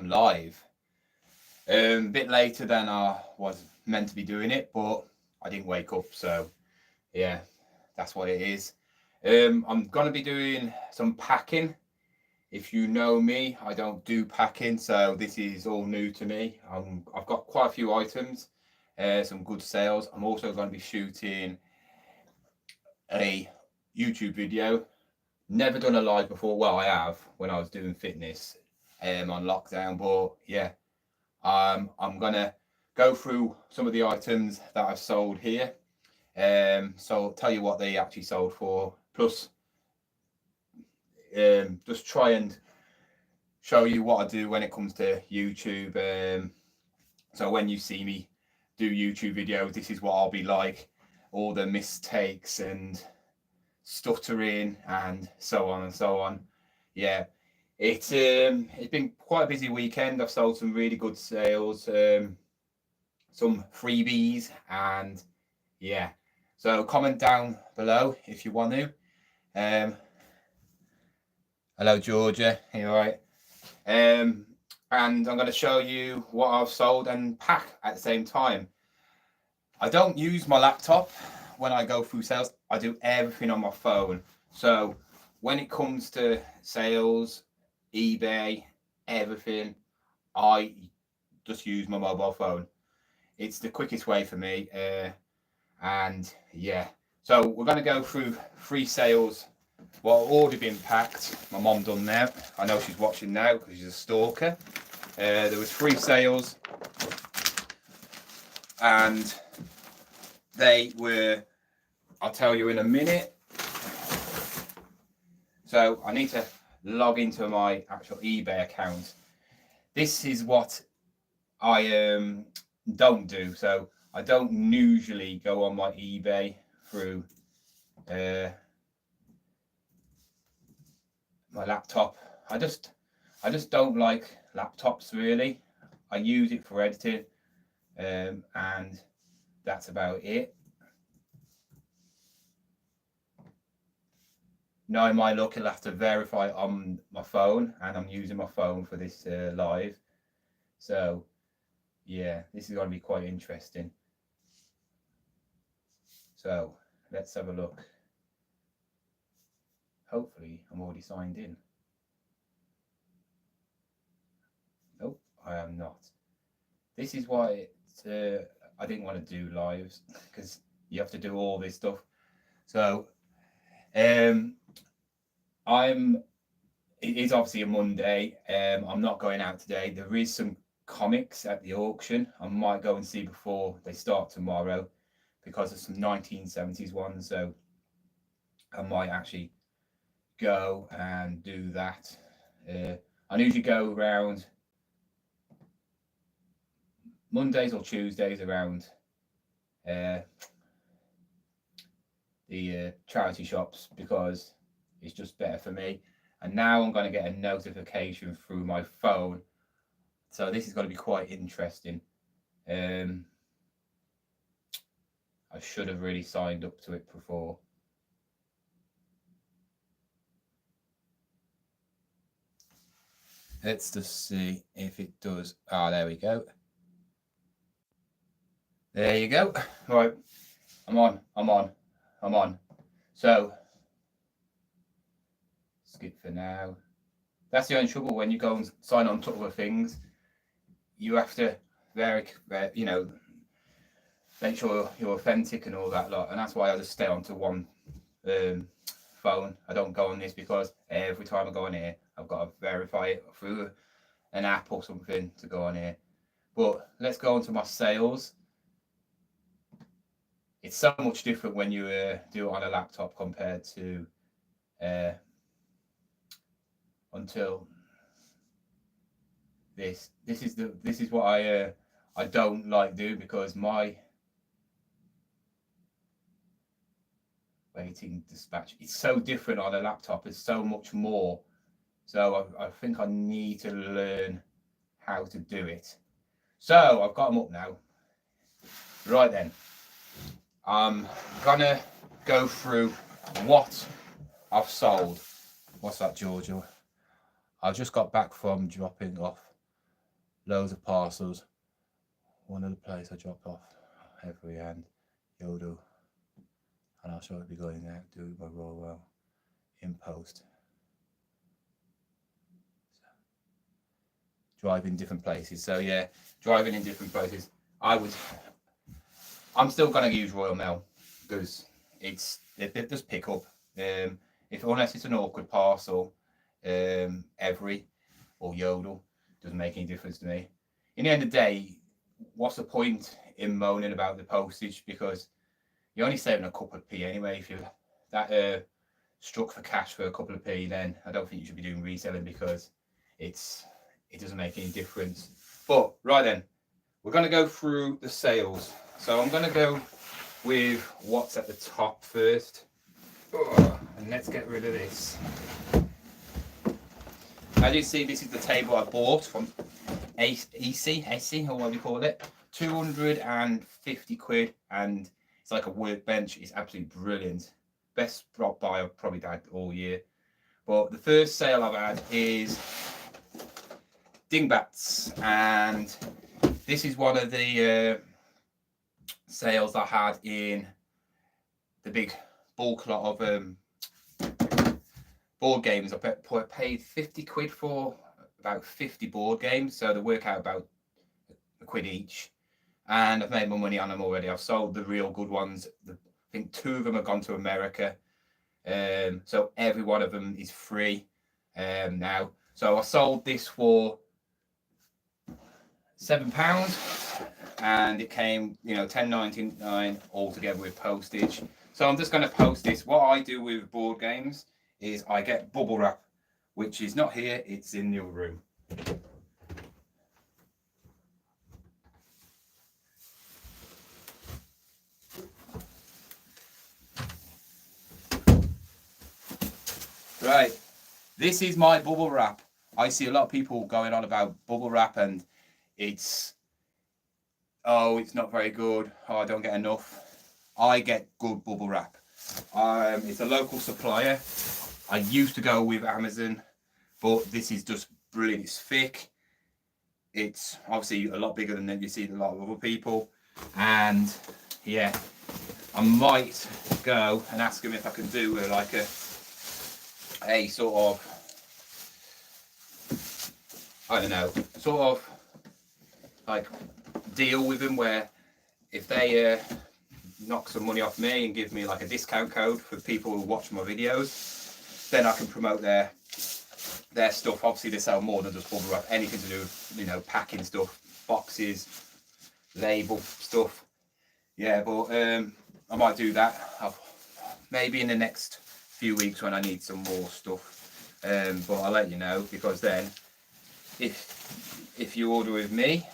I'm live. A bit later than I was meant to be doing it, but I didn't wake up, so yeah, that's what it is. I'm gonna be doing some packing. If you know me, I don't do packing, so this is all new to me. I've got quite a few items, some good sales. I'm also going to be shooting a YouTube video. Never done a live before. Well, I have when I was doing fitness on lockdown, but yeah, I'm gonna go through some of the items that I've sold here. So I'll tell you what they actually sold for, plus just try and show you what I do when it comes to YouTube. So when you see me do YouTube videos, this is what I'll be like, all the mistakes and stuttering and so on and so on. Yeah, it's been quite a busy weekend. I've sold some really good sales, some freebies, and yeah. So comment down below if you want to. Hello Georgia, you all right? And I'm going to show you what I've sold and pack at the same time. I don't use my laptop when I go through sales. I do everything on my phone. So when it comes to sales, eBay, everything, I just use my mobile phone. It's the quickest way for me. And yeah, so we're going to go through 3 sales. Well, already been packed. My mom done now. I know she's watching now because she's a stalker. There was 3 sales, and they were, I'll tell you in a minute. So I need to log into my actual eBay account. This is what I don't do. So I don't usually go on my eBay through my laptop. I just don't like laptops really. I use it for editing, and that's about it. Knowing my luck, I'll have to verify on my phone, and I'm using my phone for this live. So yeah, this is going to be quite interesting. So let's have a look. Hopefully I'm already signed in. Nope, I am not. This is why I didn't want to do lives, because you have to do all this stuff. So it is obviously a Monday. I'm not going out today. There is some comics at the auction. I might go and see before they start tomorrow, because of some 1970s ones. So I might actually go and do that. I usually go around Mondays or Tuesdays around the charity shops, because it's just better for me. And now I'm going to get a notification through my phone, so this is going to be quite interesting. I should have really signed up to it before. Let's just see if it does. Ah, there we go. There you go. Right, I'm on. So skip for now. That's the only trouble when you go and sign on to other things. You have to make sure you're authentic and all that lot. And that's why I just stay onto one phone. I don't go on this, because every time I go on here, I've got to verify it through an app or something to go on here. But let's go on to my sales. It's so much different when you do it on a laptop compared to until this. This is what I don't like do, because my waiting dispatch, it's so different on a laptop. It's so much more. So I think I need to learn how to do it. So I've got them up now. Right then, I'm gonna go through what I've sold. What's that, Georgia? I just got back from dropping off loads of parcels. One of the place I dropped off every hand, Yodel, and I'll shortly be going out doing my roll in post. Driving different places. So yeah, driving in different places. I'm still gonna use Royal Mail because it does pick up. Unless it's an awkward parcel, Every or Yodel doesn't make any difference to me. In the end of the day, what's the point in moaning about the postage, because you're only saving a couple of p anyway. If you're that struck for cash for a couple of p, then I don't think you should be doing reselling, because it doesn't make any difference. But right then, we're going to go through the sales. So I'm going to go with what's at the top first. And let's get rid of this. As you see, this is the table I bought from EC, or what we call it. 250 quid, and it's like a workbench. It's absolutely brilliant. Best buy I've probably had all year. But the first sale I've had is Dingbats, and this is one of the sales I had in the big bulk lot of board games. I paid 50 quid for about 50 board games, so they work out about a quid each, and I've made my money on them already. I've sold the real good ones. I think 2 of them have gone to America, so every one of them is free now. So I sold this for £7, and it came, £10.99 altogether with postage. So I'm just going to post this. What I do with board games is I get bubble wrap, which is not here, it's in the other room. Right, this is my bubble wrap. I see a lot of people going on about bubble wrap, and it's not very good. I don't get enough. I get good bubble wrap. It's a local supplier. I used to go with Amazon, but this is just brilliant. It's thick. It's obviously a lot bigger than you see a lot of other people. And yeah, I might go and ask them if I can do like a sort of, I don't know, sort of like deal with them, where if they knock some money off me and give me like a discount code for people who watch my videos, then I can promote their stuff. Obviously they sell more than just bubble wrap, anything to do with packing stuff, boxes, label stuff. Yeah, but I might do that maybe in the next few weeks when I need some more stuff, but I'll let you know, because then if you order with me,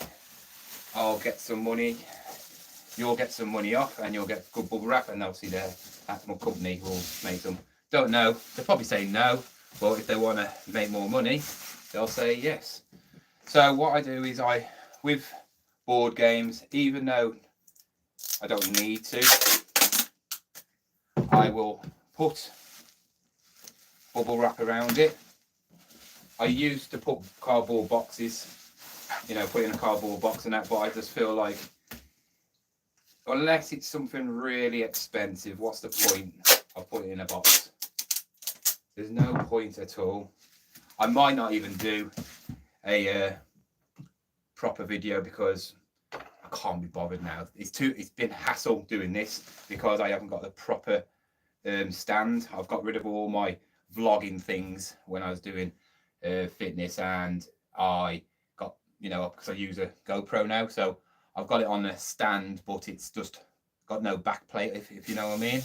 I'll get some money, you'll get some money off, and you'll get good bubble wrap, and obviously my company will make some. Don't know, they'll probably say no, but if they want to make more money, they'll say yes. So what I do is with board games, even though I don't need to, I will put bubble wrap around it. I used to put cardboard boxes, put in a cardboard box and that, but I just feel like, unless it's something really expensive, what's the point of putting it in a box? There's no point at all. I might not even do a proper video, because I can't be bothered now. It's been hassle doing this, because I haven't got the proper stand. I've got rid of all my vlogging things when I was doing fitness, and I got, because I use a GoPro now, so I've got it on a stand, but it's just got no back plate, if you know what I mean.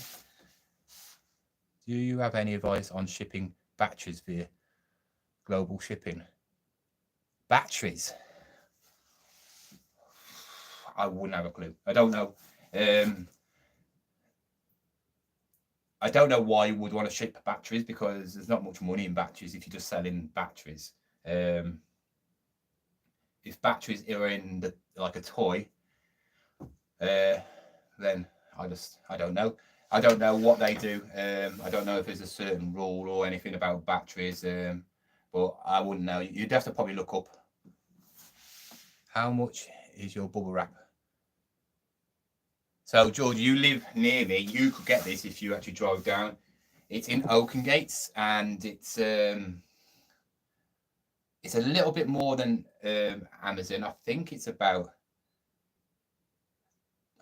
Do you have any advice on shipping batteries via global shipping? Batteries? I wouldn't have a clue. I don't know. I don't know why you would want to ship batteries, because there's not much money in batteries if you're just selling batteries. If batteries are in like a toy, then I don't know. I don't know what they do. I don't know if there's a certain rule or anything about batteries, but I wouldn't know. You'd have to probably look up How much is your bubble wrap? So, George, you live near me. You could get this if you actually drove down. It's in Oakengates, and it's a little bit more than Amazon. I think it's about.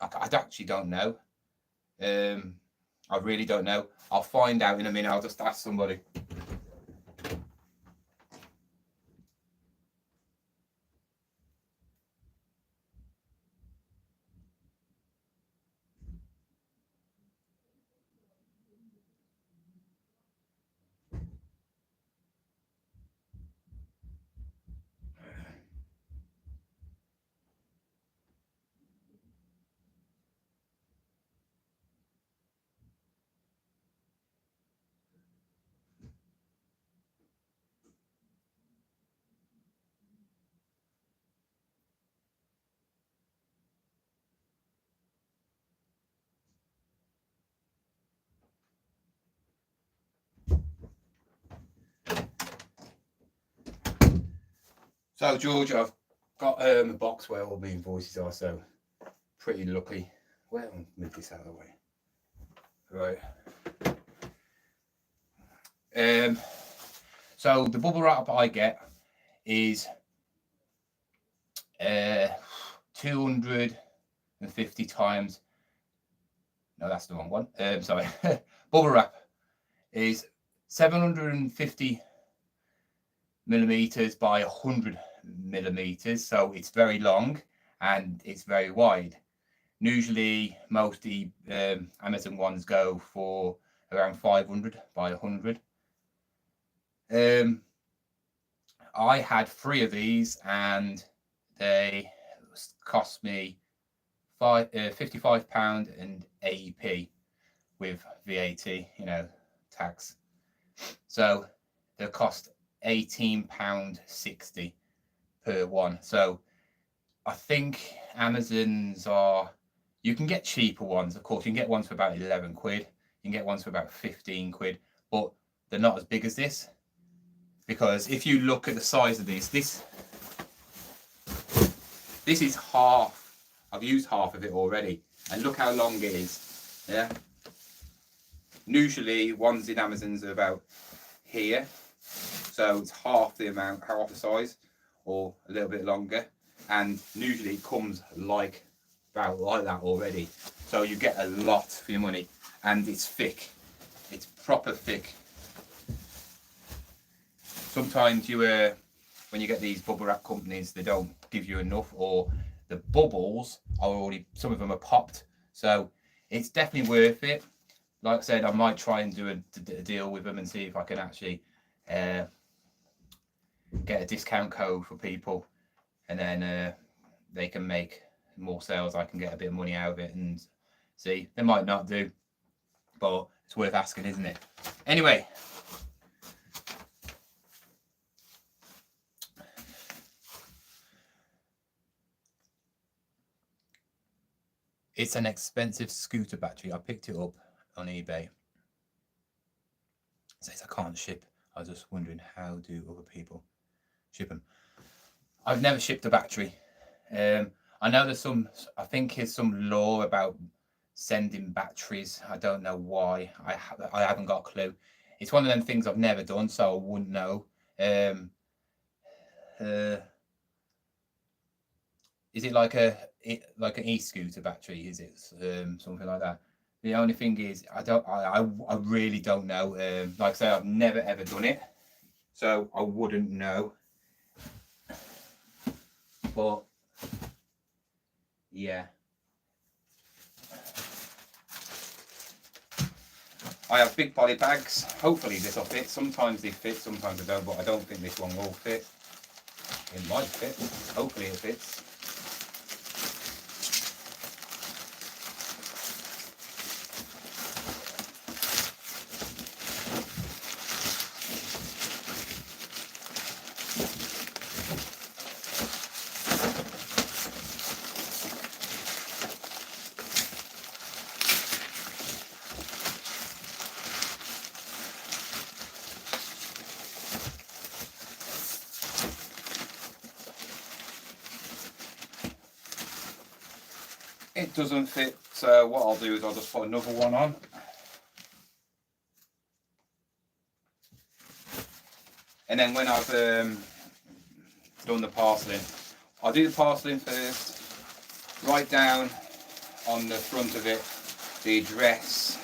I actually don't know. I really don't know. I'll find out in a minute. I'll just ask somebody. So, George, I've got a box where all my invoices are, so pretty lucky. Well, I'll move this out of the way. Right. So the bubble wrap I get is 250 times. No, that's the wrong one. Sorry. Bubble wrap is 750 millimeters by 100 millimeters, so it's very long and it's very wide. Usually, most of the Amazon ones go for around 500 by 100. I had 3 of these, and they cost me £55 and 80p with VAT, tax. So they cost £18.60 per one. So I think Amazon's are, you can get cheaper ones. Of course, you can get ones for about 11 quid. You can get ones for about 15 quid, but they're not as big as this. Because if you look at the size of this is half. I've used half of it already, and look how long it is. Yeah. Usually, ones in Amazon's are about here, so it's half the amount, half the size, or a little bit longer. And usually, it comes about like that already. So you get a lot for your money, and it's thick. It's proper thick. Sometimes when you get these bubble wrap companies, they don't give you enough, or the bubbles are already, some of them are popped. So it's definitely worth it. Like I said, I might try and do a deal with them and see if I can actually get a discount code for people, and then they can make more sales. I can get a bit of money out of it, and see, they might not do, but it's worth asking, isn't it? Anyway. It's an expensive scooter battery. I picked it up on eBay. It says I can't ship. I was just wondering, how do other people ship them? I've never shipped a battery. I know there's I think there's some law about sending batteries. I don't know why. I haven't got a clue. It's one of them things I've never done, so I wouldn't know. Is it like an e-scooter battery? Is it something like that? The only thing is, I really don't know. Like I say, I've never ever done it, so I wouldn't know. But yeah, I have big poly bags. Hopefully this will fit. Sometimes they fit, sometimes they don't. But I don't think this one will fit. It might fit. Hopefully it fits. it doesn't fit, so what I'll do is I'll just put another one on. And then when I've done the parceling, I'll do the parceling first, write down on the front of it the address,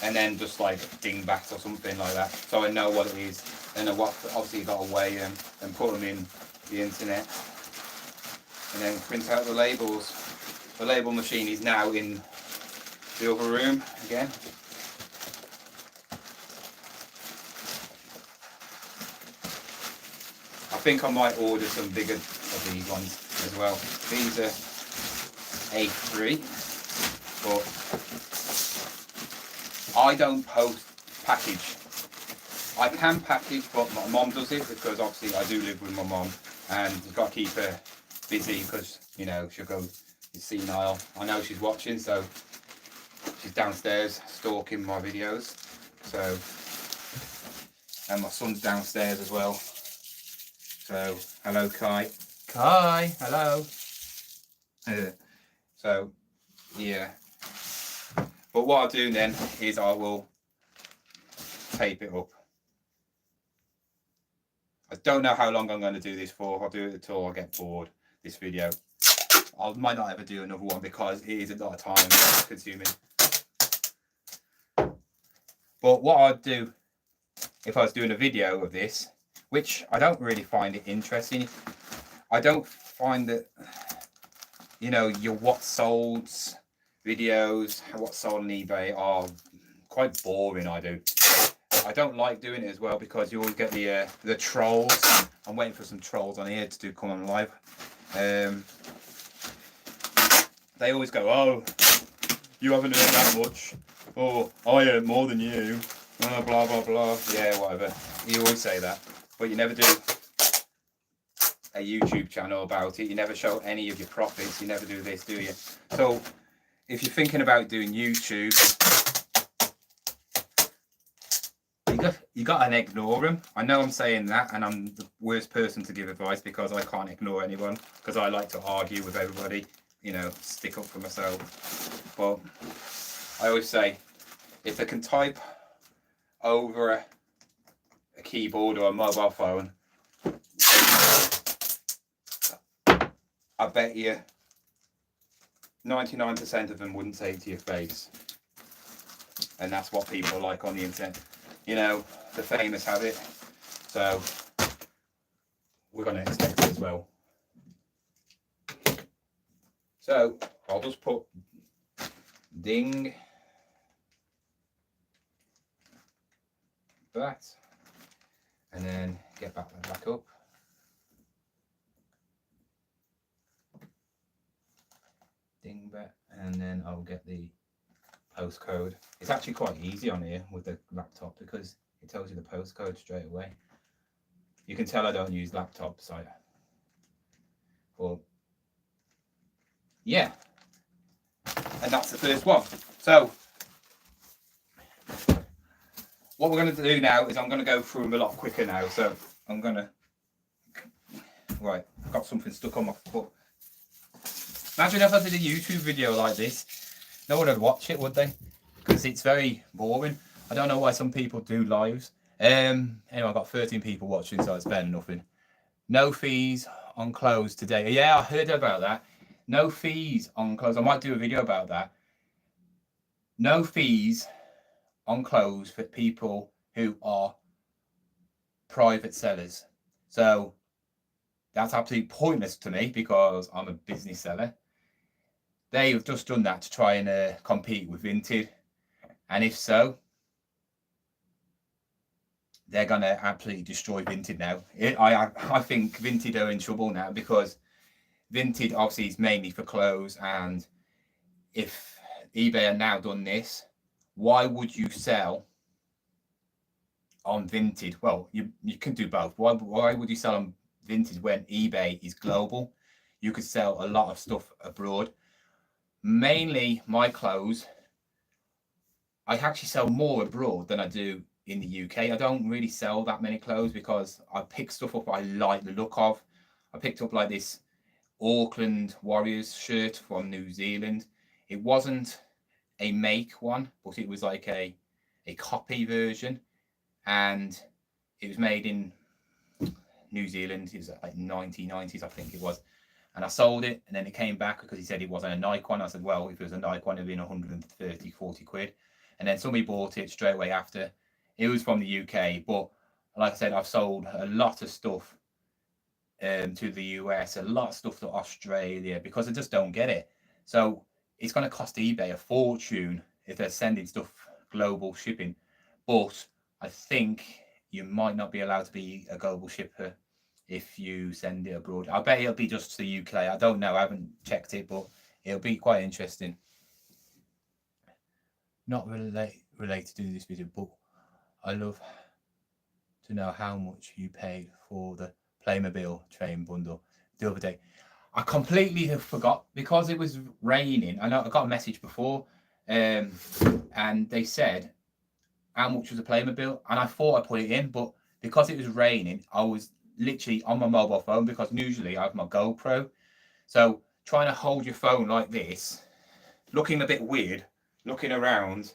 and then just like dingbat or something like that, so I know what it is. And obviously you've got to weigh them and put them in the internet, and then print out the labels. The label machine is now in the other room again. I think I might order some bigger of these ones as well. These are A3, but I don't post package. I can package, but my mom does it, because obviously I do live with my mom, and you've got to keep her busy, because, you know, she'll go senile. I know she's watching, so she's downstairs stalking my videos. So, and my son's downstairs as well. So, hello Kai. Kai, hello. So, yeah. But what I'll do then is I will tape it up. I don't know how long I'm going to do this for. I'll do it until I get bored this video. I might not ever do another one, because it is a lot of time consuming. But what I'd do if I was doing a video of this, which I don't really find it interesting. I don't find that, you know, your what solds videos, what sold on eBay are quite boring. I don't like doing it as well, because you always get the trolls. I'm waiting for some trolls on here to come on live. They always go, oh, you haven't earned that much, or I earn more than you, blah blah blah. Yeah, whatever. You always say that, but you never do a YouTube channel about it. You never show any of your profits. You never do this, do you? So if you're thinking about doing YouTube, you got to ignore them. I know I'm saying that, and I'm the worst person to give advice, because I can't ignore anyone, because I like to argue with everybody, you know, stick up for myself. But I always say, if they can type over a keyboard or a mobile phone, I bet you 99% of them wouldn't say it to your face. And that's what people like on the internet. You know, the famous have it. So we're going to expect it as well. So I'll just put ding that, and then get back up. Ding that, and then I'll get the postcode. It's actually quite easy on here with the laptop, because it tells you the postcode straight away. You can tell I don't use laptops, well, yeah, and that's the first one. So what we're going to do now is I'm going to go through them a lot quicker now. So I'm going to, right, I've got something stuck on my foot. Imagine if I did a YouTube video like this. No one would watch it, would they? Because it's very boring. I don't know why some people do lives. Anyway, I've got 13 people watching, so it's better than nothing. No fees on clothes today. Yeah, I heard about that. No fees on clothes. I might do a video about that. No fees on clothes for people who are private sellers. So that's absolutely pointless to me, because I'm a business seller. They've just done that to try and compete with Vinted. And if so, they're going to absolutely destroy Vinted now. I think Vinted are in trouble now, because Vinted obviously is mainly for clothes, and if eBay are now done this, why would you sell on Vinted? Well, you can do both. Why would you sell on Vinted when eBay is global? You could sell a lot of stuff abroad. Mainly my clothes, I actually sell more abroad than I do in the UK. I don't really sell that many clothes, because I pick stuff up I like the look of. I picked up like this Auckland Warriors shirt from New Zealand. it wasn't a make one, but it was like a copy version, and it was made in New Zealand. It was like 1990s, I think it was. And I sold it, and then it came back because he said it wasn't a Nike one. I said, well, if it was a Nike one, it'd been 130, 40 quid. And then somebody bought it straight away after. It was from the UK, but like I said, I've sold a lot of stuff to the US, a lot of stuff to Australia, because I just don't get it. So it's going to cost eBay a fortune if they're sending stuff global shipping. But I think you might not be allowed to be a global shipper if you send it abroad. I bet it'll be just to the UK. I don't know. I haven't checked it, but it'll be quite interesting. Not related to this video, but I love to know how much you paid for the Playmobil train bundle the other day. I completely forgot because it was raining. I know I got a message before, and they said how much was a Playmobil, and I thought I put it in, but because it was raining, I was literally on my mobile phone, because usually I have my GoPro. So trying to hold your phone like this, looking a bit weird, looking around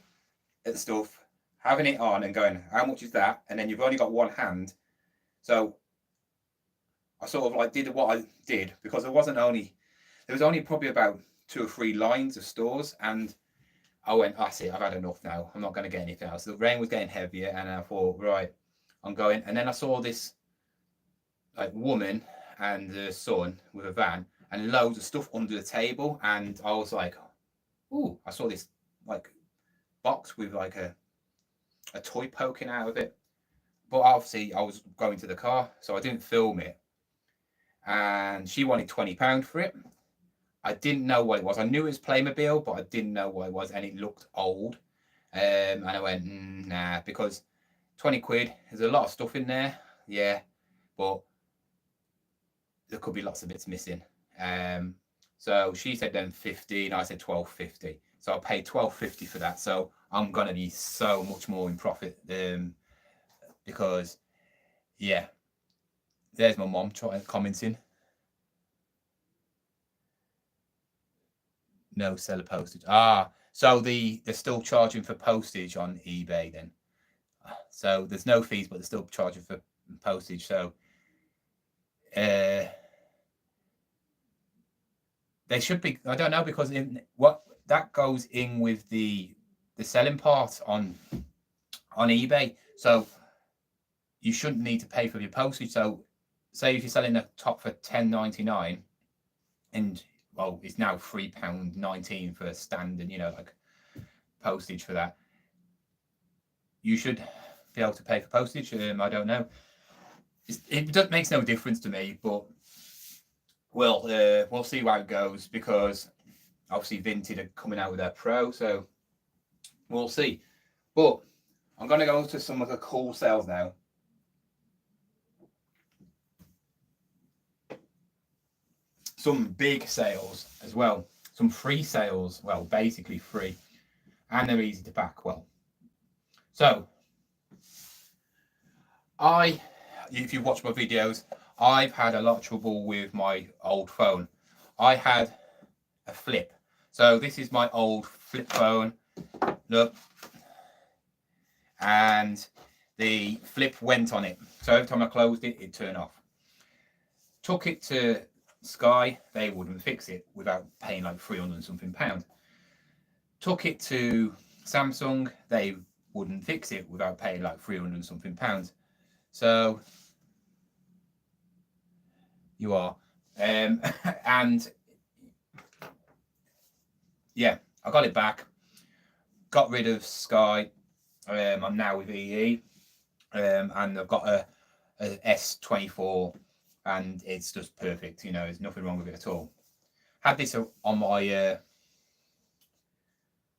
at stuff, having it on and going, how much is that? And then you've only got one hand. So I sort of like did what I did, because there was only probably about 2 or 3 lines of stores, and I went, that's it, I've had enough now. I'm not going to get anything else. The rain was getting heavier, and I thought, right, I'm going. And then I saw this like woman and the son with a van and loads of stuff under the table, and I was like, ooh, I saw this like box with like a toy poking out of it. But obviously I was going to the car, so I didn't film it. And she wanted £20 for it. I didn't know what it was. I knew it was Playmobil, but I didn't know what it was, and it looked old. And I went, nah, because 20 quid, there's a lot of stuff in there, yeah, but there could be lots of bits missing. So she said then 15, I said 12.50. So I paid 12.50 for that. So I'm gonna be so much more in profit, because yeah, there's my mom commenting. No seller postage. So they're still charging for postage on eBay then. So there's no fees, but they're still charging for postage. So they should be. I don't know, because what that goes in with the selling part on eBay. So you shouldn't need to pay for your postage. So say if you're selling a top for £10.99, and well, it's now £3.19 for standard, like postage for that. You should be able to pay for postage. I don't know. It makes no difference to me, but we'll see how it goes, because obviously Vinted are coming out with their Pro, so we'll see. But I'm going to go to some of the cool sales now. Some big sales as well. Some free sales. Well, basically free. And they're easy to back well. So, if you watch my videos, I've had a lot of trouble with my old phone. I had a flip. So this is my old flip phone. Look. And the flip went on it. So every time I closed it, it'd turn off. Took it to Sky, they wouldn't fix it without paying like 300 and something pounds. Took it to Samsung, they wouldn't fix it without paying like 300 and something pounds. So you are, and yeah, I got it back, got rid of Sky. I'm now with EE, and I've got a S24, and it's just perfect. There's nothing wrong with it at all. Had this on my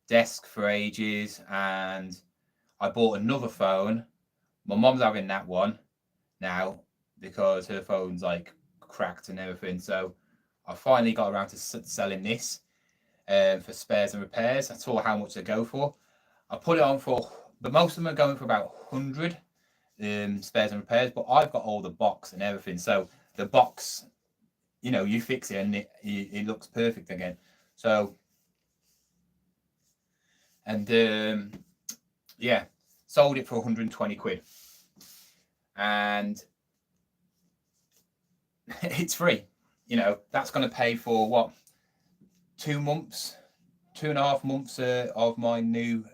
desk for ages, and I bought another phone. My mom's having that one now because her phone's like cracked and everything. So I finally got around to selling this for spares and repairs. I saw how much they go for. I put it on for, but most of them are going for about 100 spares and repairs. But I've got all the box and everything. So the box, you fix it and it looks perfect again. So And yeah, sold it for 120 quid, and it's free. You know, that's going to pay for what, 2 months, 2.5 months of my new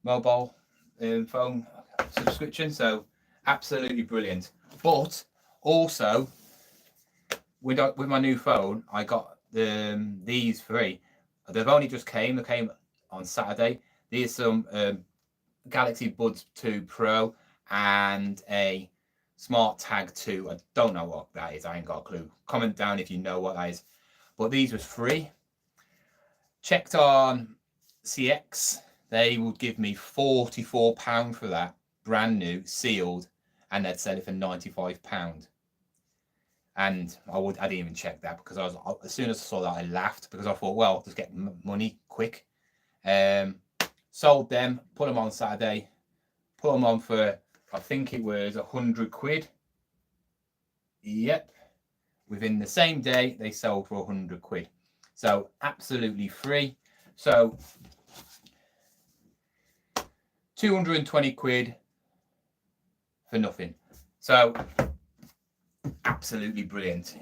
mobile phone subscription. So absolutely brilliant. But also with my new phone, I got these free. They've only just came. They came on Saturday. These are some Galaxy Buds 2 Pro and a Smart Tag 2. I don't know what that is. I ain't got a clue. Comment down if you know what that is. But these was free. Checked on CX. They would give me £44 for that, brand new, sealed, and they'd sell it for £95. And I didn't even check that, because as soon as I saw that, I laughed, because I thought, well, just get money quick. Sold them, put them on Saturday, put them on for, I think it was 100 quid. Yep. Within the same day, they sold for 100 quid. So absolutely free. So 220 quid for nothing. So absolutely brilliant.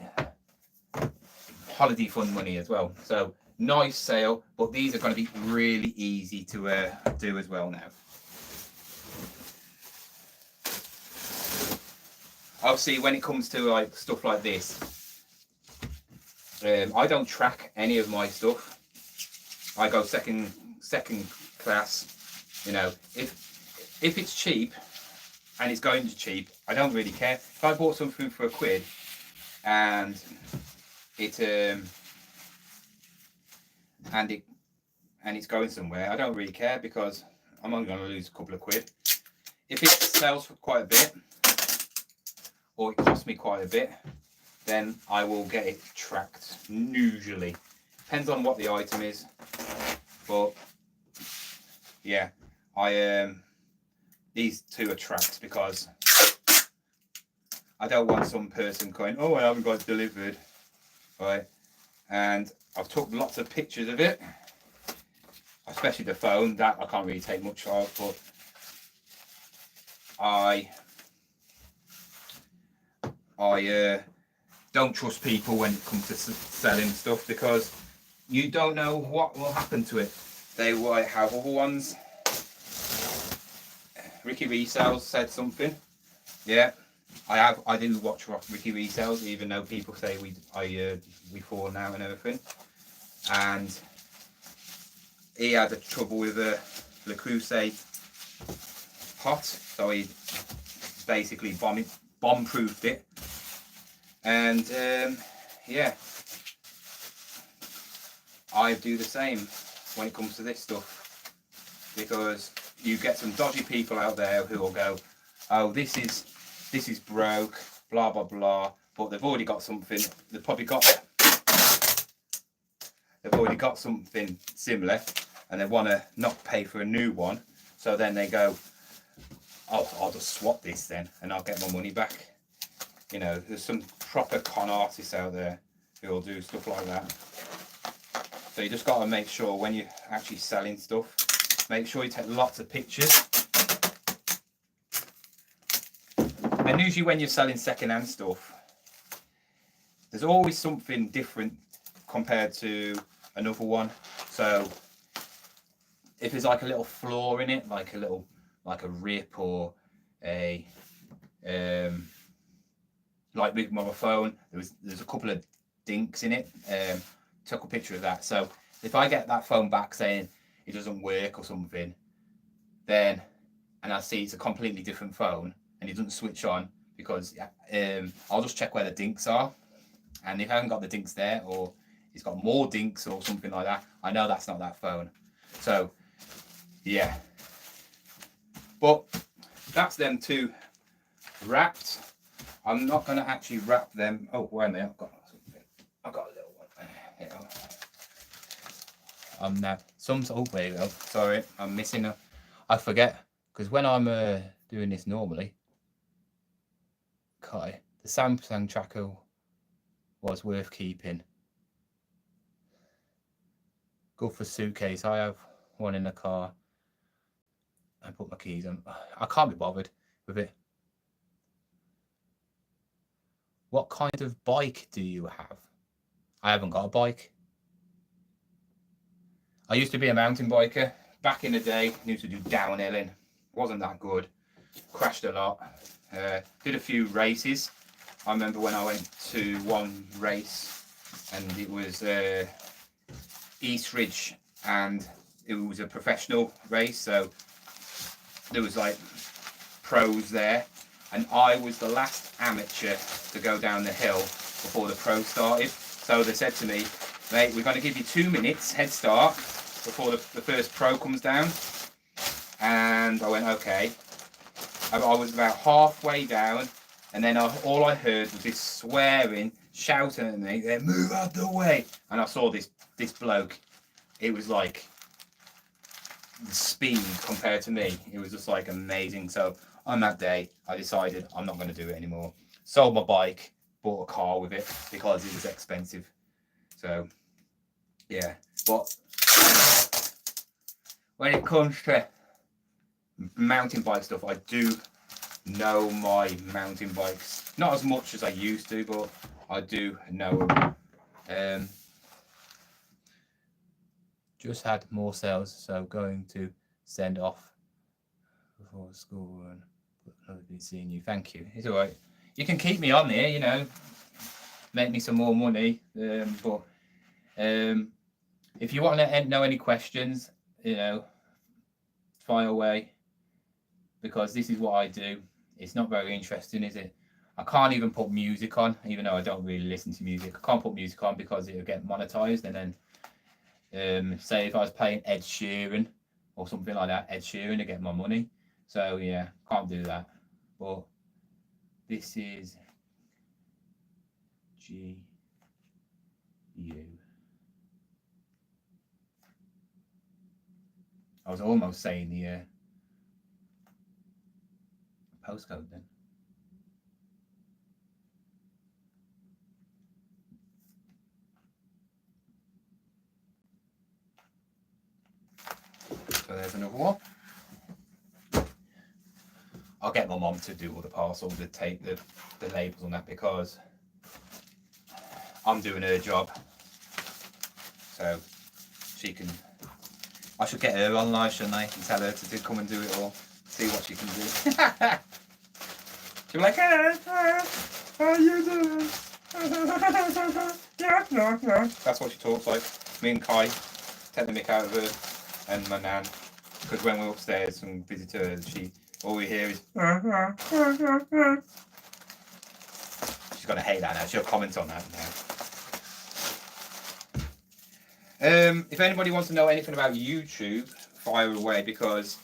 Holiday fund money as well. So nice sale, but these are going to be really easy to do as well now. Obviously, when it comes to like stuff like this, I don't track any of my stuff. I go second class. You know, if it's cheap and it's going to cheap, I don't really care. If I bought something for £1 and it's going somewhere, I don't really care, because I'm only going to lose a couple of quid. If it sells for quite a bit, or it costs me quite a bit, then I will get it tracked. Usually, depends on what the item is, but yeah, these two are tracked, because I don't want some person going, oh, I haven't got it delivered, right? And I've took lots of pictures of it, especially the phone. That I can't really take much of, but I don't trust people when it comes to selling stuff, because you don't know what will happen to it. They might have other ones. Ricky Resells said something. Yeah, I do watch Ricky Resells, even though people say we fall now and everything. And he had a trouble with the Crusade pot, so he basically bomb-proofed it. And yeah, I do the same when it comes to this stuff, because you get some dodgy people out there who will go, oh, this is broke, blah blah blah, but they've already got something. They've already got something similar, and they want to not pay for a new one. So then they go, oh, I'll just swap this then, and I'll get my money back. You know, there's some proper con artists out there who will do stuff like that. So you just got to make sure when you're actually selling stuff, make sure you take lots of pictures. And usually when you're selling second-hand stuff, there's always something different compared to another one. So if there's like a little flaw in it, like a rip, or a like with my phone, there's a couple of dinks in it. Took a picture of that. So if I get that phone back saying it doesn't work or something, then, and I see it's a completely different phone and it doesn't switch on, because I'll just check where the dinks are, and if I haven't got the dinks there, or it's got more dinks or something like that, I know that's not that phone. So yeah, but that's them two wrapped. I'm not going to actually wrap them. Oh, wait a minute, I've got a little one. Here we go. Oh, there you go. Sorry, I'm missing a. I forget, because when I'm doing this normally, okay, the Samsung tracker was worth keeping. Good for suitcase. I have one in the car. I put my keys on. I can't be bothered with it. What kind of bike do you have? I haven't got a bike. I used to be a mountain biker. Back in the day, I used to do downhilling. Wasn't that good. Crashed a lot. Did a few races. I remember when I went to one race and it was East Ridge and it was a professional race. So there was like pros there. And I was the last amateur to go down the hill before the pros started. So they said to me, mate, we're going to give you 2 minutes head start before the first pro comes down. And I went, okay. I was about halfway down, and then all I heard was this swearing, shouting at me, move out the way. And I saw this bloke. It was like the speed compared to me. It was just like amazing. So on that day, I decided I'm not going to do it anymore. Sold my bike, bought a car with it because it was expensive. So, yeah. But when it comes to mountain bike stuff, I do know my mountain bikes. Not as much as I used to, but I do know them. Just had more sales, so going to send off before school and lovely seeing you. Thank you. It's all right. You can keep me on there, you know, make me some more money. But if you want to know any questions, you know, fire away, because this is what I do. It's not very interesting, is it? I can't even put music on, even though I don't really listen to music. I can't put music on because it'll get monetized, and then say if I was playing Ed Sheeran or something like that, Ed Sheeran to get my money. So yeah, can't do that. But this is GU. I was almost saying the postcode then. So there's another one. I'll get my mom to do all the parcels, to take the labels on that, because I'm doing her job. So she can, I should get her online, shouldn't I? And tell her to come and do it all. See what she can do. She'll be like, hey, how you doing? Yeah, no. That's what she talks like. Me and Kai take the mick out of her and my nan. Because when we're upstairs and visit her, all we hear is she's gonna hate that now. She'll comment on that now. If anybody wants to know anything about YouTube, fire away, because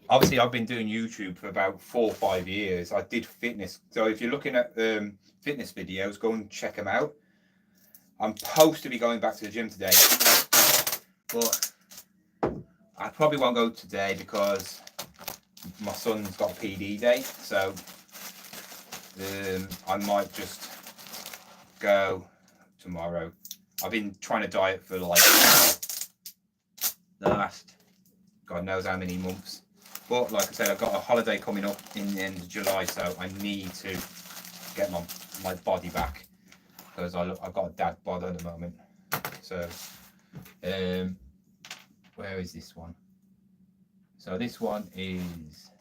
obviously I've been doing YouTube for about 4 or 5 years. I did fitness, so if you're looking at fitness videos, go and check them out. I'm supposed to be going back to the gym today, but I probably won't go today because my son's got a PD day, so I might just go tomorrow. I've been trying to diet for like the last God knows how many months. But like I said, I've got a holiday coming up in the end of July, so I need to get my body back, because I've got a dad bod at the moment. So where is this one? So this one is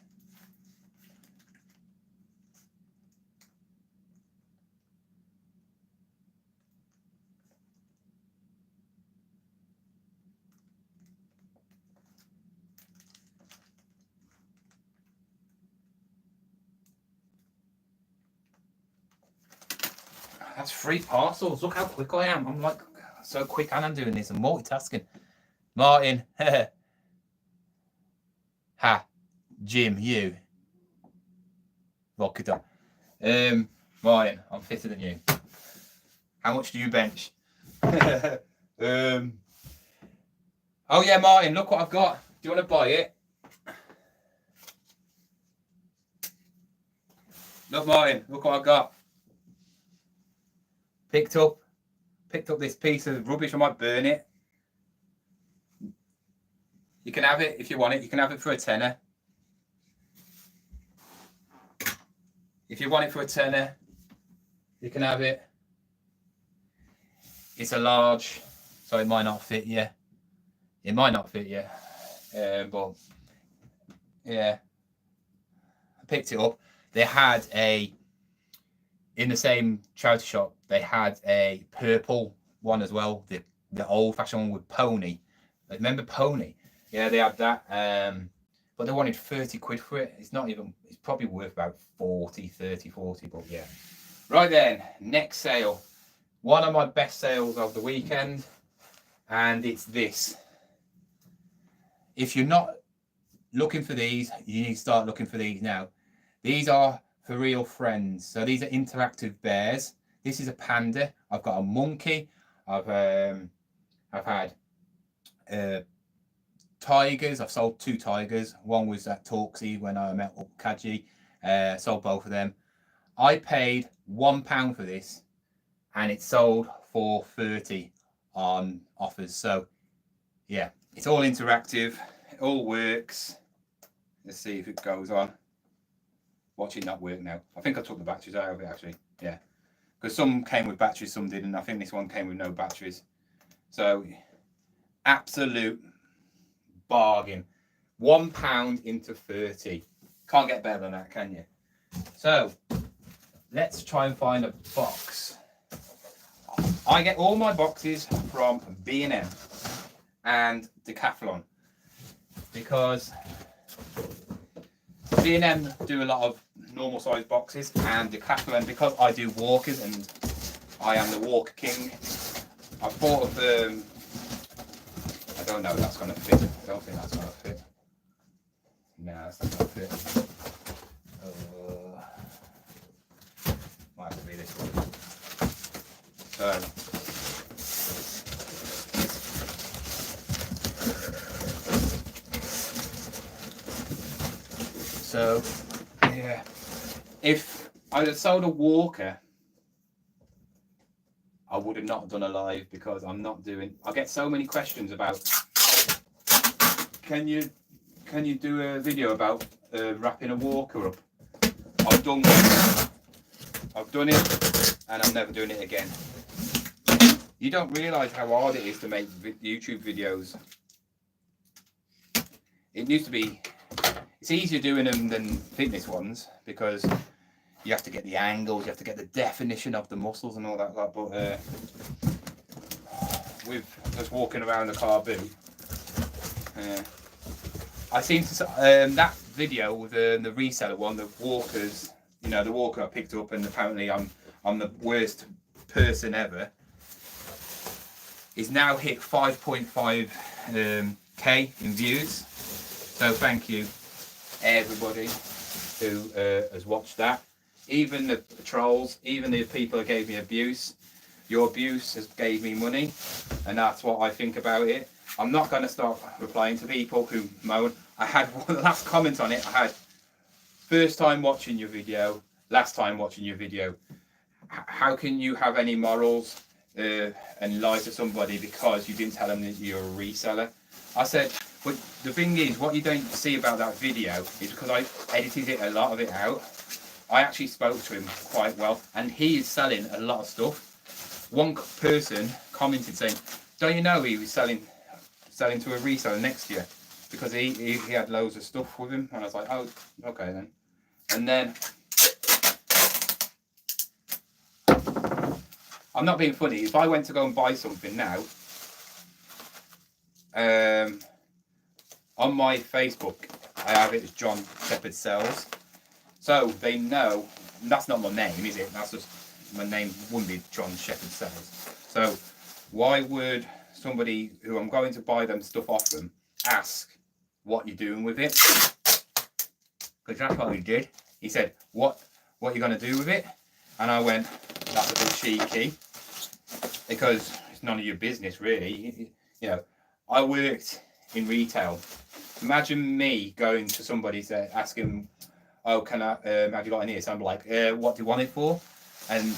that's 3 parcels. Look how quick I am. I'm like so quick, and I'm doing this. I'm multitasking. Martin, ha, Jim, you, Vodka. Martin, I'm fitter than you. How much do you bench? Oh yeah, Martin, look what I've got. Do you want to buy it? Look, Martin, look what I've got. Picked up this piece of rubbish. I might burn it. You can have it if you want it. You can have it for a tenner. If you want it for a tenner, you can have it. It's a large, so it might not fit you. It might not fit you. But yeah, I picked it up. They had in the same charity shop, they had a purple one as well. The old fashioned one with pony. Remember pony? Yeah, they had that. But they wanted 30 quid for it. It's not even, it's probably worth about 40, but yeah. Right then, next sale. One of my best sales of the weekend, and it's this. If you're not looking for these, you need to start looking for these now. These are for real friends. So these are interactive bears. This is a panda. I've got a monkey. I've had tigers. I've sold 2 tigers. One was at Torksey when I met up Kaji. Sold both of them. I paid £1 for this, and it sold for 30 on offers. So yeah, it's all interactive. It all works. Let's see if it goes on. Watch it not work now. I think I took the batteries out of it actually. Yeah, because some came with batteries, some didn't. I think this one came with no batteries. So absolute bargain. £1 into 30. Can't get better than that, can you? So let's try and find a box. I get all my boxes from B&M and Decathlon, because B&M do a lot of normal size boxes, and Decathlon, because I do walkers and I am the walker king, I thought of I don't know if that's going to fit. I don't think that's going to fit. No, that's not going to fit. Might have to be this one. So yeah, if I had sold a walker, I would have not done a live, because I'm not doing. I get so many questions about, can you do a video about wrapping a walker up? I've done one. I've done it, and I'm never doing it again. You don't realise how hard it is to make YouTube videos. It used to be. It's easier doing them than fitness ones, because you have to get the angles, you have to get the definition of the muscles and all that. But with just walking around the car boot, I seem to that video with the reseller one, the walkers. You know, the walker I picked up, and apparently I'm the worst person ever. Is now hit 5.5 K in views. So thank you everybody who has watched that. Even the trolls, even the people who gave me abuse. Your abuse has gave me money, and that's what I think about it. I'm not going to start replying to people who moan. I had one last comment on it. I had first time watching your video, last time watching your video. How can you have any morals and lie to somebody because you didn't tell them that you're a reseller? I said, but the thing is, what you don't see about that video is because I edited a lot of it out. I actually spoke to him quite well, and he is selling a lot of stuff. One person commented saying, don't you know he was selling to a reseller next year, because he had loads of stuff with him. And I was like, oh, okay then. And then I'm not being funny. If I went to go and buy something now, on my Facebook, I have it as John Shepherd Sells. So they know that's not my name, is it? That's just my name wouldn't be John Shepherd Sells. So why would somebody who I'm going to buy them stuff off them ask what you're doing with it? Because that's what he did. He said, what are you going to do with it? And I went, that's a bit cheeky, because it's none of your business really. You know, I worked in retail. Imagine me going to somebody asking, oh, can I have you got any of this? I'm like, what do you want it for? And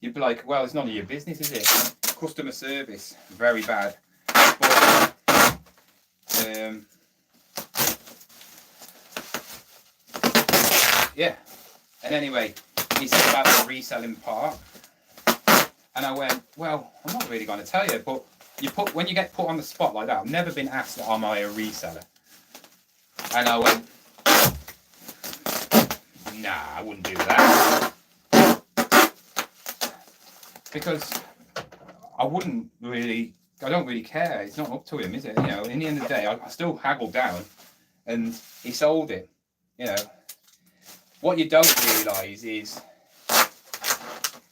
you'd be like, well, it's none of your business, is it? Customer service, very bad. But Yeah. And anyway, he said about the reselling part, and I went, well, I'm not really going to tell you, but when you get put on the spot like that, I've never been asked, am I a reseller? And I went, nah, I wouldn't do that, because I don't really care. It's not up to him, is it? You know, in the end of the day, I still haggled down, and he sold it. You know, what you don't realise is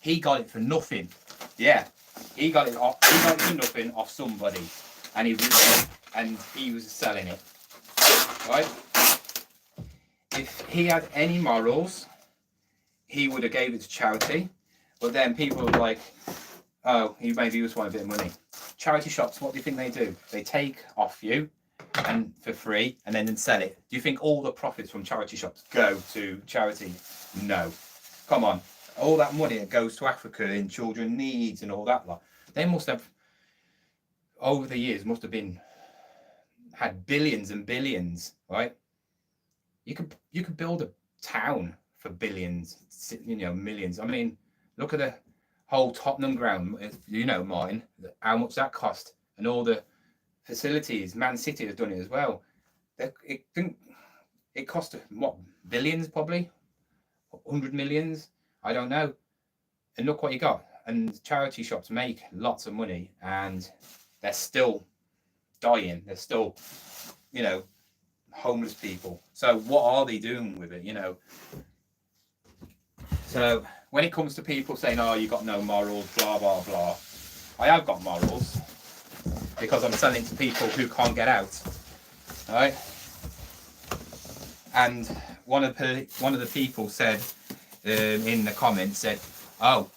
he got it for nothing. Yeah, he got it for nothing off somebody, and he was selling it. Right? If he had any morals, he would have gave it to charity. But then people were like, oh, he maybe just want a bit of money. Charity shops, what do you think they do? They take off you and for free and then sell it. Do you think all the profits from charity shops go to charity? No. Come on. All that money that goes to Africa in children needs and all that lot. They must have, over the years, had billions and billions, right? You could build a town for billions, you know, millions. I mean, look at the whole Tottenham ground, you know, mine, how much that cost, and all the facilities. Man City has done it as well. It cost what, billions, probably 100 millions, I don't know. And look what you got. And charity shops make lots of money, and they're still dying. They're still, you know, homeless people. So what are they doing with it, you know? So when it comes to people saying, oh, you got no morals, blah blah blah, I have got morals, because I'm selling to people who can't get out. All right? And one of the people said in the comments, said, oh,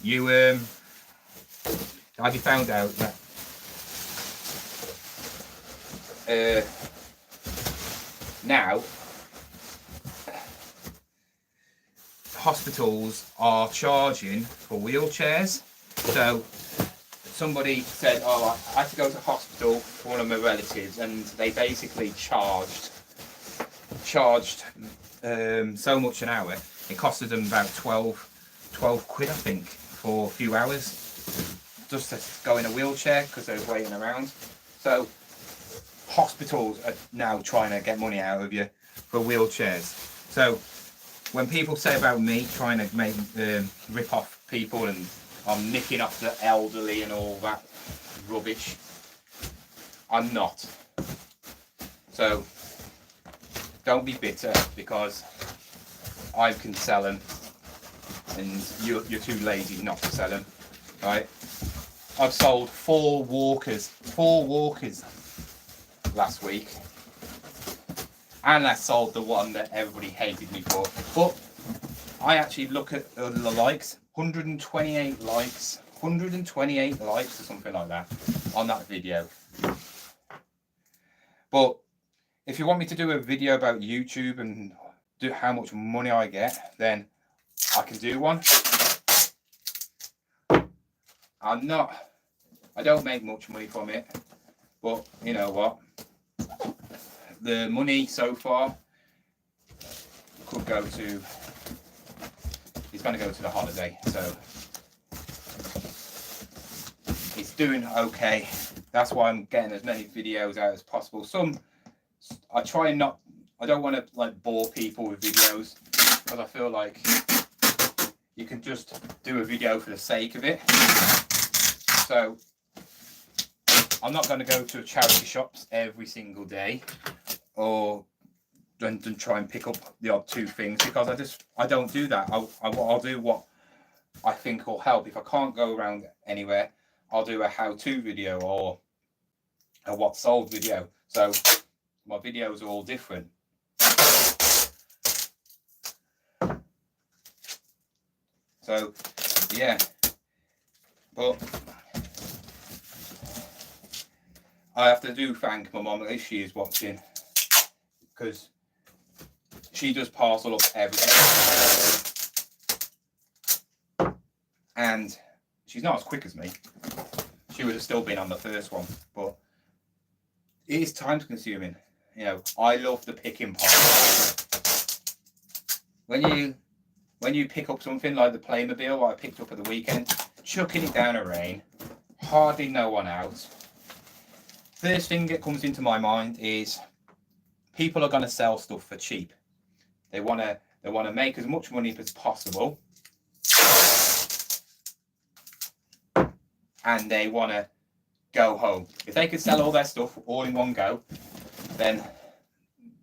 you have you found out that now hospitals are charging for wheelchairs? So somebody said, oh, I had to go to hospital for one of my relatives, and they basically charged so much an hour. It costed them about 12 quid, I think, for a few hours just to go in a wheelchair because they were waiting around. So hospitals are now trying to get money out of you for wheelchairs. So when people say about me trying to make rip off people and I'm nicking off the elderly and all that rubbish, I'm not. So don't be bitter because I can sell them and you're too lazy not to sell them, right? I've sold four walkers last week, and I sold the one that everybody hated me for. But I actually look at the likes, 128 likes or something like that on that video. But if you want me to do a video about YouTube and do how much money I get, then I can do one. I don't make much money from it, but you know what? The money so far could go to, it's going to go to the holiday, so it's doing okay. That's why I'm getting as many videos out as possible. I try and not, I don't want to like bore people with videos, because I feel like you can just do a video for the sake of it. So I'm not going to go to charity shops every single day or and try and pick up the odd two things, because I don't do that. I'll do what I think will help. If I can't go around anywhere, I'll do a how-to video or a what sold video. So my videos are all different. So yeah, but I have to thank my mum if she is watching, because she does parcel up everything, and she's not as quick as me. She would have still been on the first one, but it is time consuming. You know, I love the picking part. When you pick up something like the Playmobil I picked up at the weekend, chucking it down a rain, hardly no one out. First thing that comes into my mind is people are going to sell stuff for cheap. They want to make as much money as possible, and they want to go home. If they could sell all their stuff all in one go, then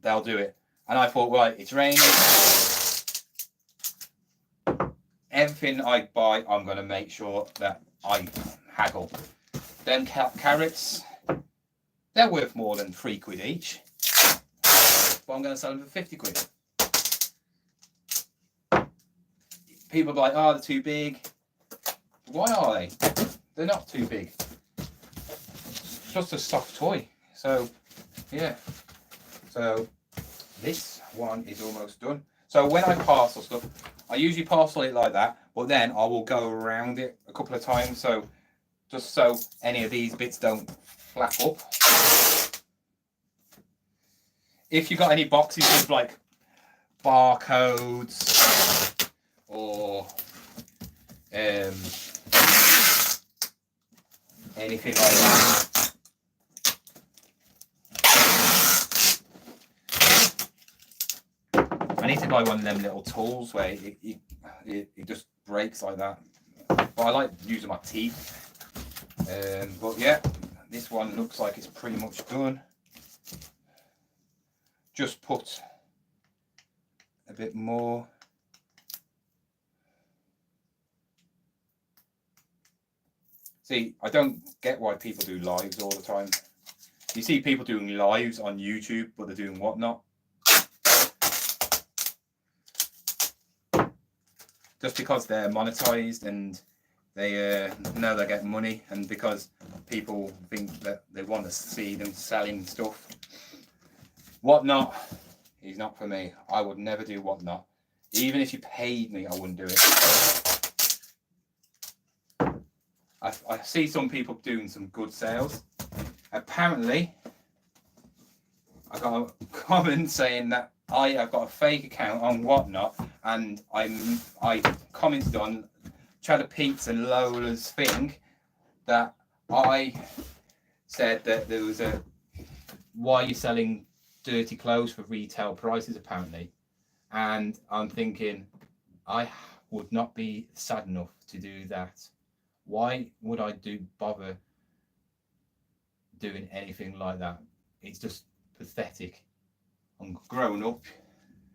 they'll do it. And I thought, right, it's raining. Everything I buy, I'm going to make sure that I haggle. Them carrots, they're worth more than £3 each, but I'm going to sell them for 50 quid. People are like, oh, they're too big. Why are they? They're not too big. It's just a soft toy. So, yeah. So, this one is almost done. So when I parcel stuff, I usually parcel it like that, but then I will go around it a couple of times, so just so any of these bits don't flap up. If you've got any boxes with like barcodes or anything like that, I need to buy one of them little tools where it just breaks like that. But I like using my teeth. But yeah, this one looks like it's pretty much done. Just put a bit more. See, I don't get why people do lives all the time. You see people doing lives on YouTube, but they're doing whatnot. Just because they're monetized and they know they're getting money, and because people think that they want to see them selling stuff. Whatnot is not for me. I would never do whatnot. Even if you paid me, I wouldn't do it. I see some people doing some good sales. Apparently, I got a comment saying that I have got a fake account on whatnot, and I commented on Cheddar Pete's and Lola's thing that I said that there was a why are you selling dirty clothes for retail prices apparently, and I'm thinking I would not be sad enough to do that. Why would I bother doing anything like that? It's just pathetic. I'm grown up,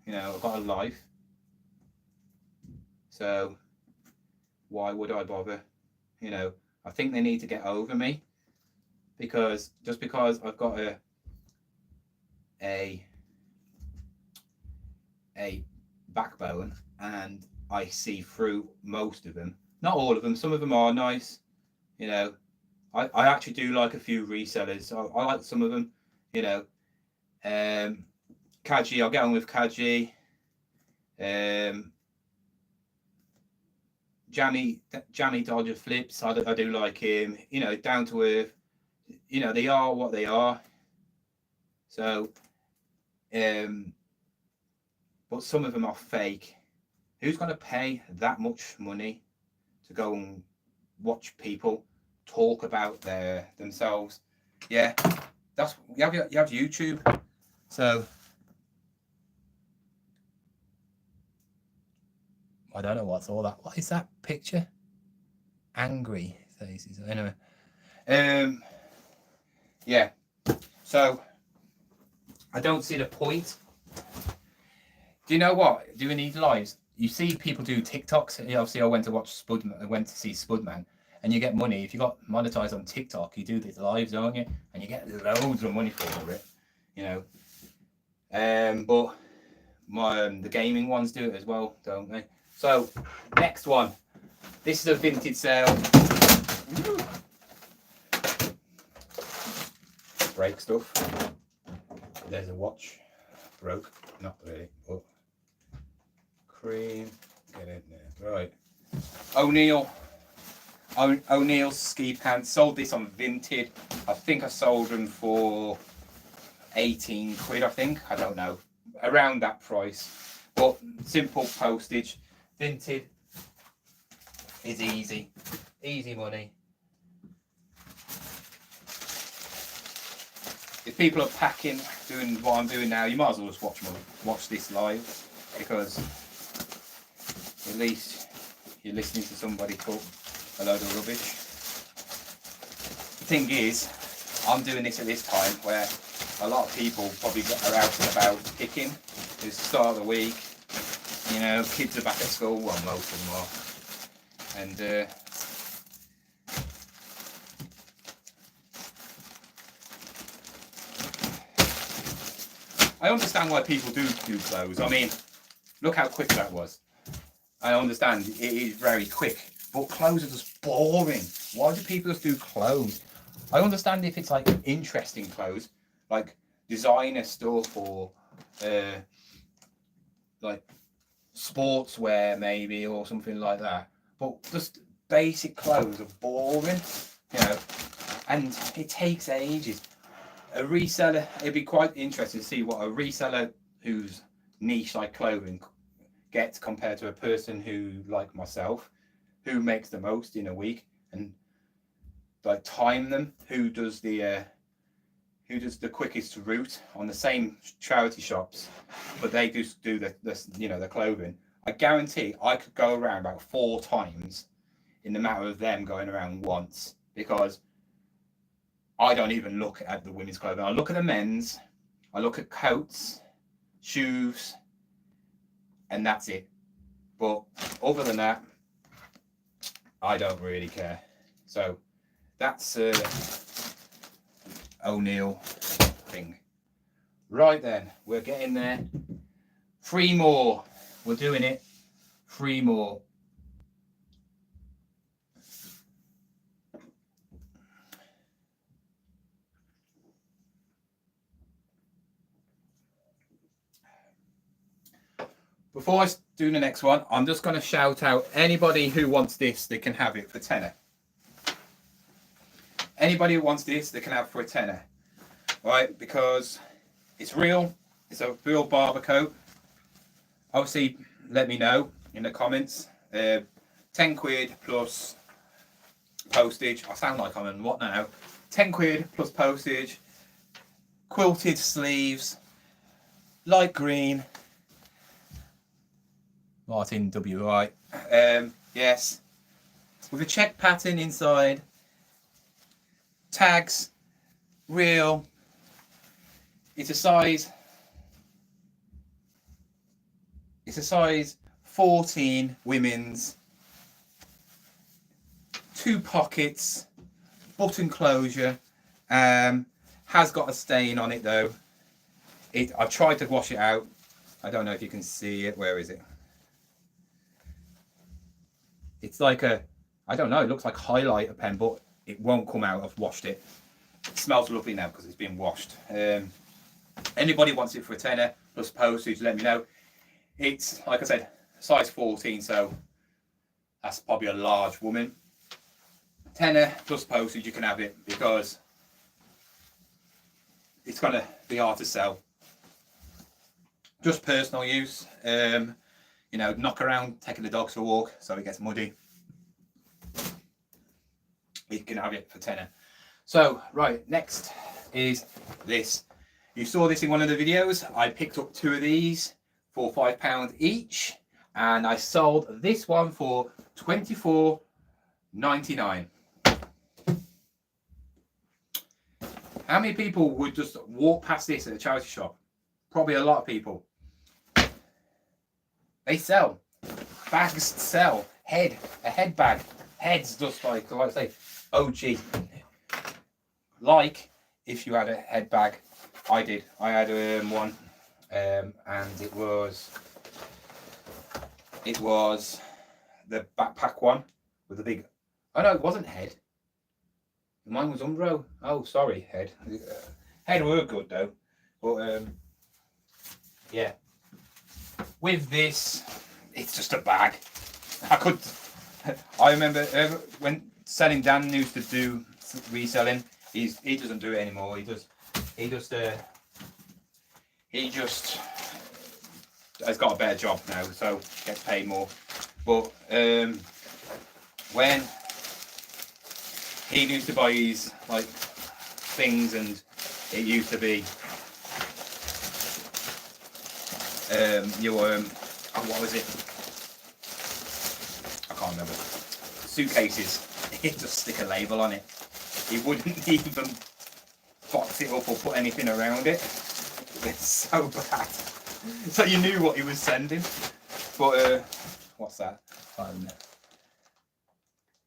you know, I've got a life, so why would I bother? You know, I think they need to get over me, because just because I've got a backbone and I see through most of them, not all of them, some of them are nice, you know. I actually do like a few resellers. I like some of them, you know. Kaji, I'll get on with Kaji. Jammy Dodger Flips, I do like him, you know, down to earth, you know, they are what they are. So, but some of them are fake. Who's going to pay that much money to go and watch people talk about themselves? Yeah, that's you have YouTube. So I don't know what's all that. What is that picture? Angry faces. Anyway, yeah. So I don't see the point. Do you know what? Do we need lives? You see people do TikToks. Obviously, I went to see Spudman, and you get money if you got monetized on TikTok. You do these lives, don't you? And you get loads of money for it, you know. But the gaming ones do it as well, don't they? So next one. This is a vintage sale. Break stuff. There's a watch. Broke. Not really, but cream. Get in there. Right. O'Neill's ski pants. Sold this on Vinted. I think I sold them for 18 quid, I think. I don't know, around that price. But simple postage. Vinted is easy money. If people are packing, doing what I'm doing now, you might as well just watch this live, because at least you're listening to somebody talk a load of rubbish. The thing is, I'm doing this at this time where a lot of people probably are out and about picking. It's the start of the week, you know, kids are back at school, well, most of them are, and I understand why people do clothes. I mean, look how quick that was. I understand it is very quick, but clothes are just boring. Why do people just do clothes? I understand if it's like interesting clothes, like designer stuff, or like sportswear maybe, or something like that. But just basic clothes are boring, you know, and it takes ages. A reseller, it'd be quite interesting to see what a reseller who's niche like clothing gets compared to a person who, like myself, who makes the most in a week, and like time them, who does the quickest route on the same charity shops, but they just do the you know, the clothing. I guarantee I could go around about 4 times in the matter of them going around once, because I don't even look at the women's clothing. I look at the men's, I look at coats, shoes, and that's it. But other than that, I don't really care. So that's O'Neill thing. Right then, we're getting there. 3 more. We're doing it. 3 more. Before I do the next one, I'm just going to shout out anybody who wants this, they can have it for tenner. Anybody who wants this, they can have it for a tenner. Right, because it's real. It's a real barber coat. Obviously, let me know in the comments. 10 quid plus postage. I sound like I'm in what now? 10 quid plus postage. Quilted sleeves. Light green. Martin WI. Yes. With a check pattern inside. Tags. Real. It's a size 14 women's. 2 pockets. Button closure. Has got a stain on it though. I tried to wash it out. I don't know if you can see it. Where is it? It's like I don't know, it looks like highlighter pen, but it won't come out. I've washed it. It smells lovely now because it's been washed. Anybody wants it for a tenner plus postage, let me know. It's, like I said, size 14, so that's probably a large woman. Tenner plus postage, you can have it, because it's going to be hard to sell. Just personal use. You know, knock around, taking the dogs for a walk so it gets muddy. You can have it for tenner. So, right, next is this. You saw this in one of the videos. I picked up 2 of these for £5 each, and I sold this one for £24.99. How many people would just walk past this at a charity shop? Probably a lot of people. They sell. Bags sell. A head bag. Heads just like I say, OG. Like if you had a head bag. I did. I had one. And it was the backpack one with the big, oh no, it wasn't head. Mine was Umbro. Oh, sorry, head. Head were good though. But yeah. With this, it's just a bag. I remember when selling, Dan used to do reselling. He doesn't do it anymore. He just he just has got a better job now, so gets paid more. But when he used to buy his like things, and it used to be what was it? I can't remember. Suitcases. He'd just stick a label on it. He wouldn't even box it up or put anything around it. It's so bad. So you knew what he was sending. But what's that?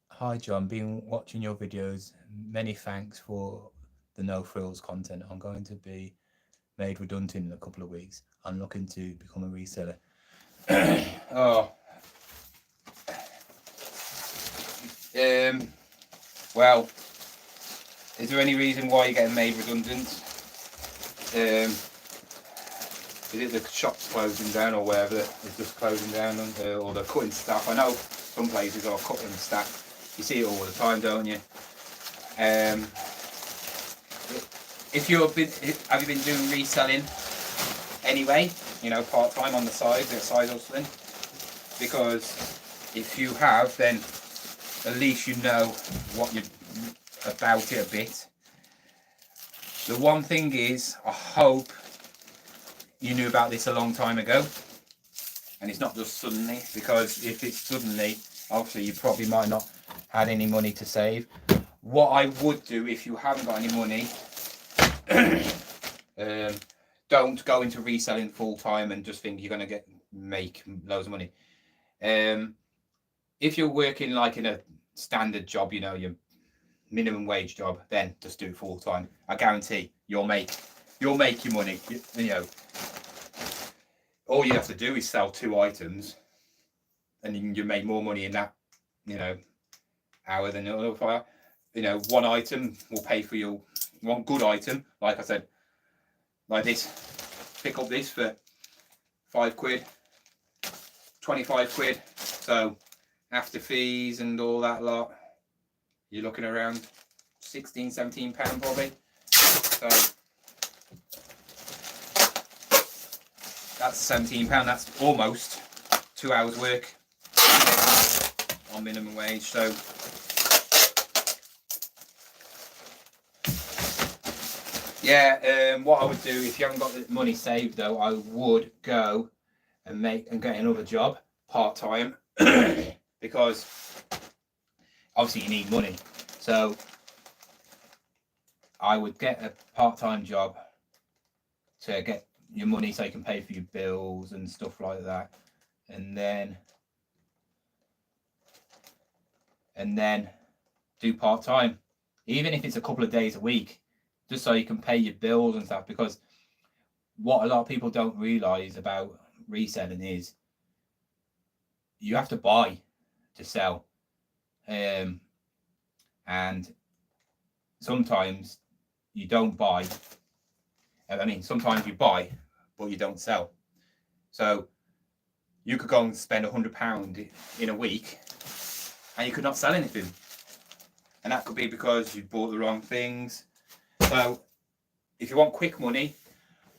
Hi John, been watching your videos. Many thanks for the no frills content. I'm going to be made redundant in a couple of weeks. I'm looking to become a reseller. Oh. Well, is there any reason why you're getting made redundant? Is it the shop's closing down, or wherever it's just closing down, or they're cutting staff? I know some places are cutting staff. You see it all the time, don't you? Have you been doing reselling anyway? You know, part time on the side, side hustling. Because if you have, then at least you know what you about it a bit. The one thing is, I hope you knew about this a long time ago, and it's not just suddenly, because if it's suddenly, obviously you probably might not had any money to save. What I would do if you haven't got any money, don't go into reselling full time and just think you're going to make loads of money. If you're working like in a standard job, you know, your minimum wage job, then just do it full time. I guarantee you'll make your money. You know, all you have to do is sell 2 items, and you make more money in that, you know, hour than another hour. You know, one item will pay for your one good item. Like I said, like this, pick up this for £5, 25 quid. So after fees and all that lot, you're looking around £16-17 probably. So that's £17. That's almost 2 hours work on minimum wage. So yeah, what I would do if you haven't got the money saved though, I would go and get another job part time because obviously you need money. So I would get a part-time job to get your money so you can pay for your bills and stuff like that, and then do part-time, even if it's a couple of days a week, just so you can pay your bills and stuff. Because what a lot of people don't realize about reselling is you have to buy to sell, and sometimes you don't buy. I mean, sometimes you buy but you don't sell. So you could go and spend £100 in a week and you could not sell anything, and that could be because you bought the wrong things. So if you want quick money,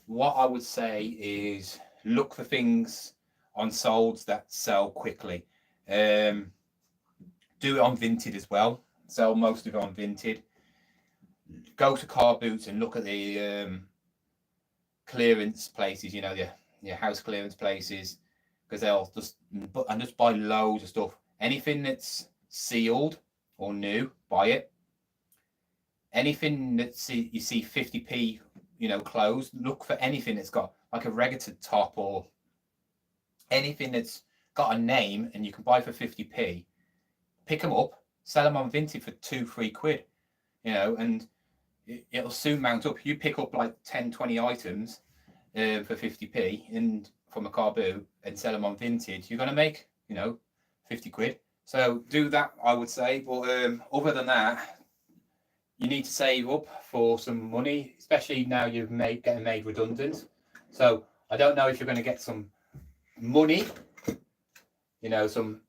what I would say is look for things on solds that sell quickly. Do it on Vinted as well. Sell most of it on Vinted. Go to car boots and look at the clearance places, you know, your house clearance places, because they'll just buy loads of stuff. Anything that's sealed or new, buy it. Anything that you see 50p, you know, closed, look for anything that's got like a regatta top or anything that's got a name and you can buy for 50p. Pick them up, sell them on Vinted for 2-3 quid, you know, and it'll soon mount up. You pick up like 10-20 items for 50p and from a car boot and sell them on Vinted, you're going to make, you know, 50 quid. So do that, I would say. But other than that, you need to save up for some money, especially now you're getting made redundant. So I don't know if you're going to get some money, you know, some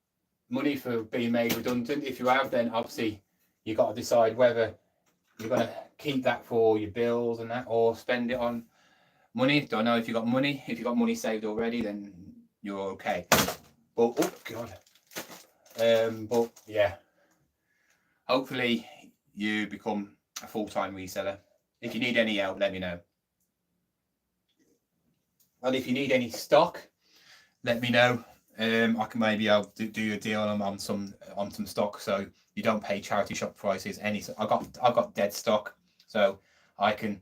money for being made redundant. If you have, then obviously you've got to decide whether you're going to keep that for your bills and that, or spend it on money. Don't know if you got money. If you got money saved already, then you're okay. But oh god. But yeah, hopefully you become a full-time reseller. If you need any help, let me know. And if you need any stock, let me know. I can maybe I'll do a deal on some stock, so you don't pay charity shop prices. I've got dead stock, so I can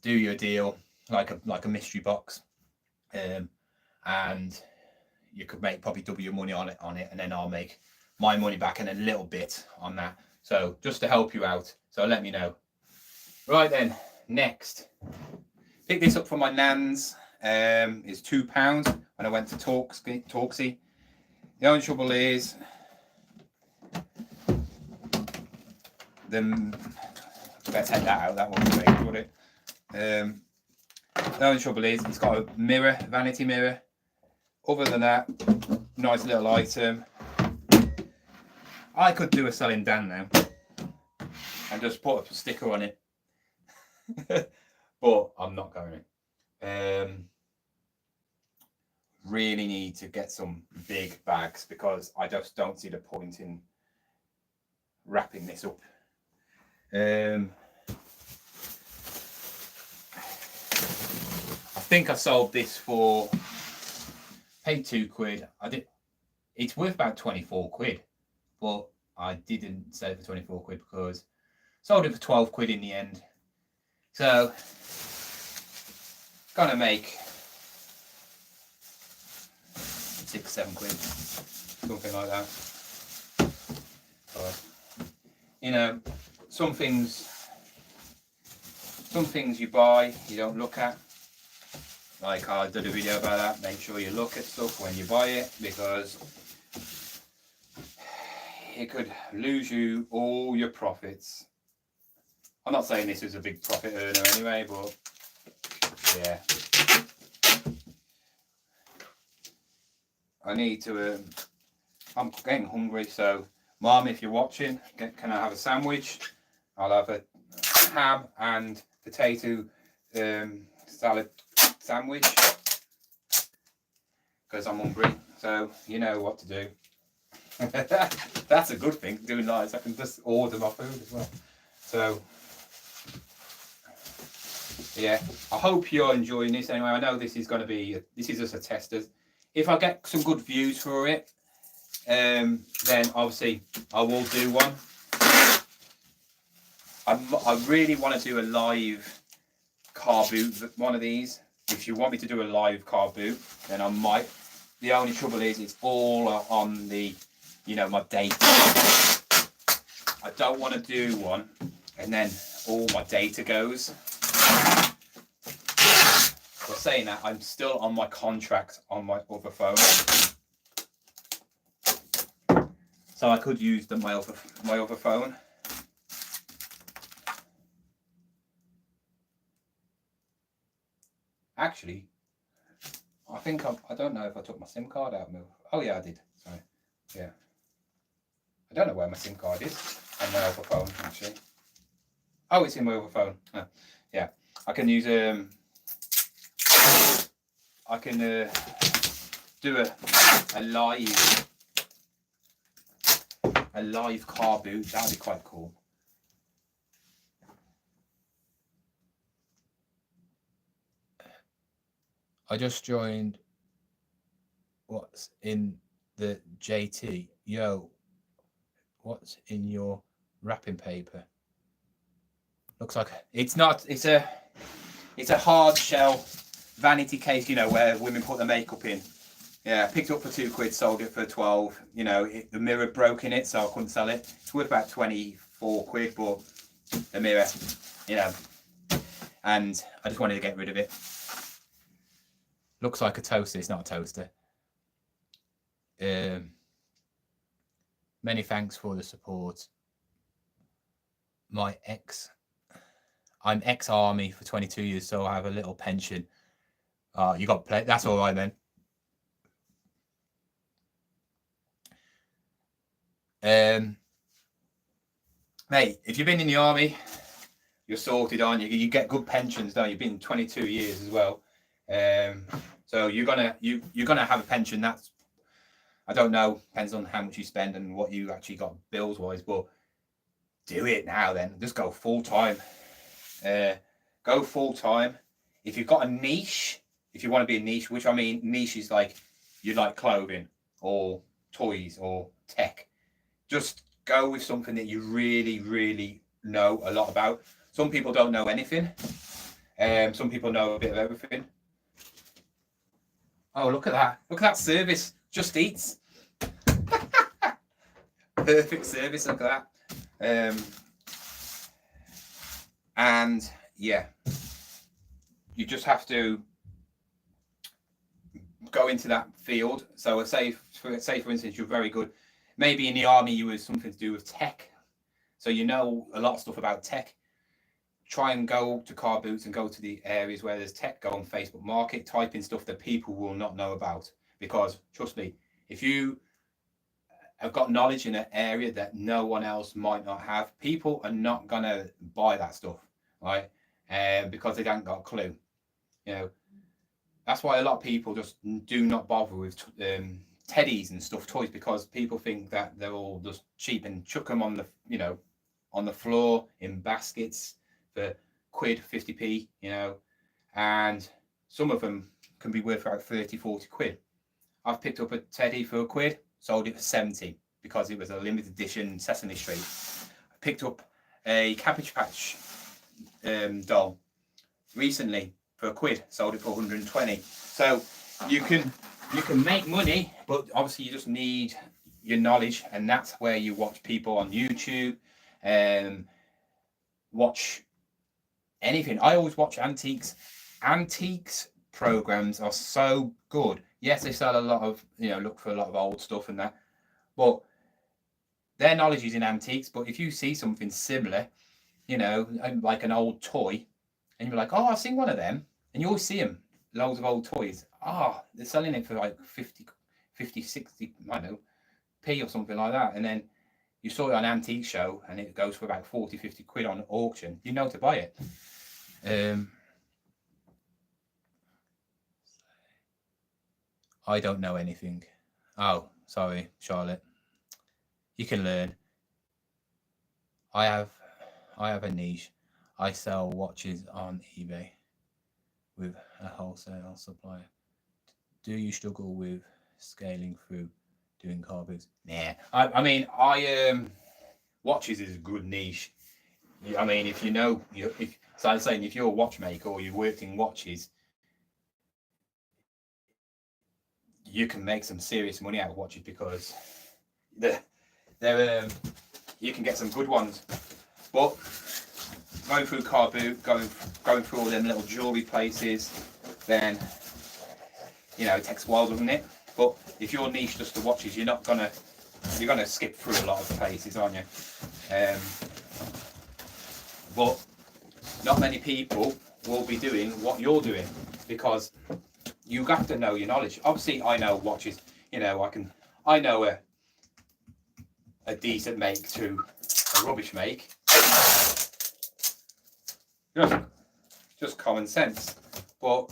do you a deal like a mystery box, and you could make probably double your money on it, and then I'll make my money back and a little bit on that. So just to help you out. So let me know. Right then, next, pick this up from my nan's. It's £2 when I went to Torksey. The only trouble is, better take that out. That won't be great, would it? The only trouble is, it's got a mirror, vanity mirror. Other than that, nice little item. I could do a selling Dan now and just put a sticker on it, but I'm not going to. Really need to get some big bags because I just don't see the point in wrapping this up. I think I sold this for, paid £2. It's worth about 24 quid, but I didn't sell it for 24 quid because I sold it for 12 quid in the end. So, gonna make 6-7 quid, something like that. But, you know, some things you buy you don't look at. Like I did a video about that. Make sure you look at stuff when you buy it, because it could lose you all your profits. I'm not saying this is a big profit earner anyway, but yeah. I need to, I'm getting hungry, so Mom, if you're watching, can I have a sandwich? I'll have a ham and potato salad sandwich, because I'm hungry, so you know what to do. That's a good thing, doing lives. I can just order my food as well. So yeah, I hope you're enjoying this anyway. I know this is going to be, this is just a tester. If I get some good views for it, then obviously I will do one. I really want to do a live car boot, one of these. If you want me to do a live car boot, then I might. The only trouble is it's all on the, you know, my data. I don't want to do one and then all my data goes. Well, saying that, I'm still on my contract on my other phone, so I could use my other phone. Actually, I think I don't know if I took my SIM card out. Oh yeah, I did. Sorry. Yeah. I don't know where my SIM card is on my other phone actually. Oh, it's in my other phone. Oh, yeah. I can use I can do a live car boot. That'd be quite cool. I just joined. What's in the JT? Yo, what's in your wrapping paper? Looks like it's not. It's a hard shell vanity case. You know, where women put their makeup in. Yeah, picked it up for £2, sold it for 12. You know, the mirror broke in it, so I couldn't sell it. It's worth about 24 quid, but the mirror, you know, and I just wanted to get rid of it. Looks like a toaster. It's not a toaster. Many thanks for the support. I'm ex-army for 22 years, so I have a little pension. You got to play. That's all right then. Mate, if you've been in the army, you're sorted, aren't you? You get good pensions, don't you? You've been 22 years as well. So you're gonna have a pension. That's, I don't know, depends on how much you spend and what you actually got bills wise, but do it now then. Just go full time. Go full time. If you've got a niche, if you want to be a niche, which I mean niche is like you like clothing or toys or tech, just go with something that you really, really know a lot about. Some people don't know anything. Some people know a bit of everything. Oh, look at that. Look at that service. Just Eats. Perfect service. Look at that. And yeah, you just have to go into that field. So say for instance, you're very good. Maybe in the army you were something to do with tech. So you know a lot of stuff about tech. Try and go to car boots and go to the areas where there's tech. Go on Facebook Market, type in stuff that people will not know about. Because trust me, if you have got knowledge in an area that no one else might not have, people are not gonna buy that stuff, right? Because they don't got a clue. You know, that's why a lot of people just do not bother with teddies and stuffed toys, because people think that they're all just cheap and chuck them on the, you know, on the floor in baskets for quid, 50p, you know, and some of them can be worth about 30, 40 quid. I've picked up a teddy for a quid, sold it for 70 because it was a limited edition Sesame Street. I picked up a Cabbage Patch doll recently for a quid, sold it for 120. So you can make money, but obviously you just need your knowledge, and that's where you watch people on YouTube, watch anything. I always watch antiques. Antiques programs are so good. Yes, they sell a lot of, you know, look for a lot of old stuff and that, but their knowledge is in antiques. But if you see something similar, you know, like an old toy, and you're like, oh, I've seen one of them, and you always see them, loads of old toys. Ah, they're selling it for like 50, 60, I don't know, p or something like that. And then you saw it on an antique show and it goes for about 40, 50 quid on auction. You know to buy it. I don't know anything. Oh, sorry, Charlotte. You can learn. I have a niche. I sell watches on eBay with a wholesale supplier. Do you struggle with scaling through doing car boots? Nah. I mean, watches is a good niche. I mean, if you know, so I'm saying, if you're a watchmaker or you've worked in watches, you can make some serious money out of watches, because they're you can get some good ones. But going through car boot, going through all them little jewelry places, then, you know, it takes a while, doesn't it? But if your niche just the watches, you're gonna skip through a lot of places, aren't you? But not many people will be doing what you're doing, because you have to know your knowledge. Obviously, I know watches. You know, I know a decent make to a rubbish make. Just common sense. But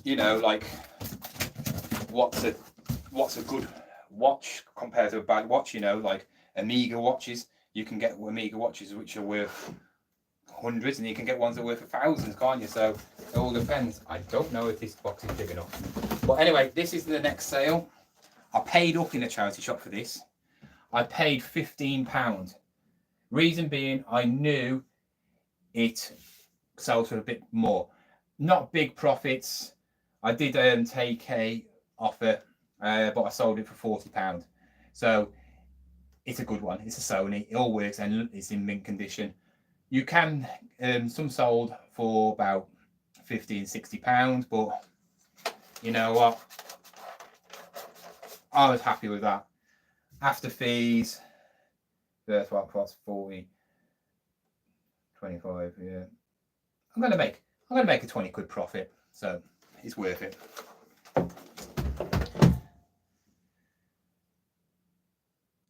you know, like, what's a good watch compared to a bad watch? You know, like Omega watches. You can get Omega watches which are worth hundreds, and you can get ones that are worth thousands, can't you? So it all depends. I don't know if this box is big enough. But anyway, this is the next sale. I paid up in a charity shop for this. I paid £15. Reason being, I knew it sells for a bit more. Not big profits. I did take a offer, but I sold it for £40. So it's a good one. It's a Sony. It all works and it's in mint condition. You can, some sold for about £50-60, but you know what? I was happy with that. After fees, that's what cost 40, 25. Yeah, I'm gonna make a 20 quid profit, so it's worth it.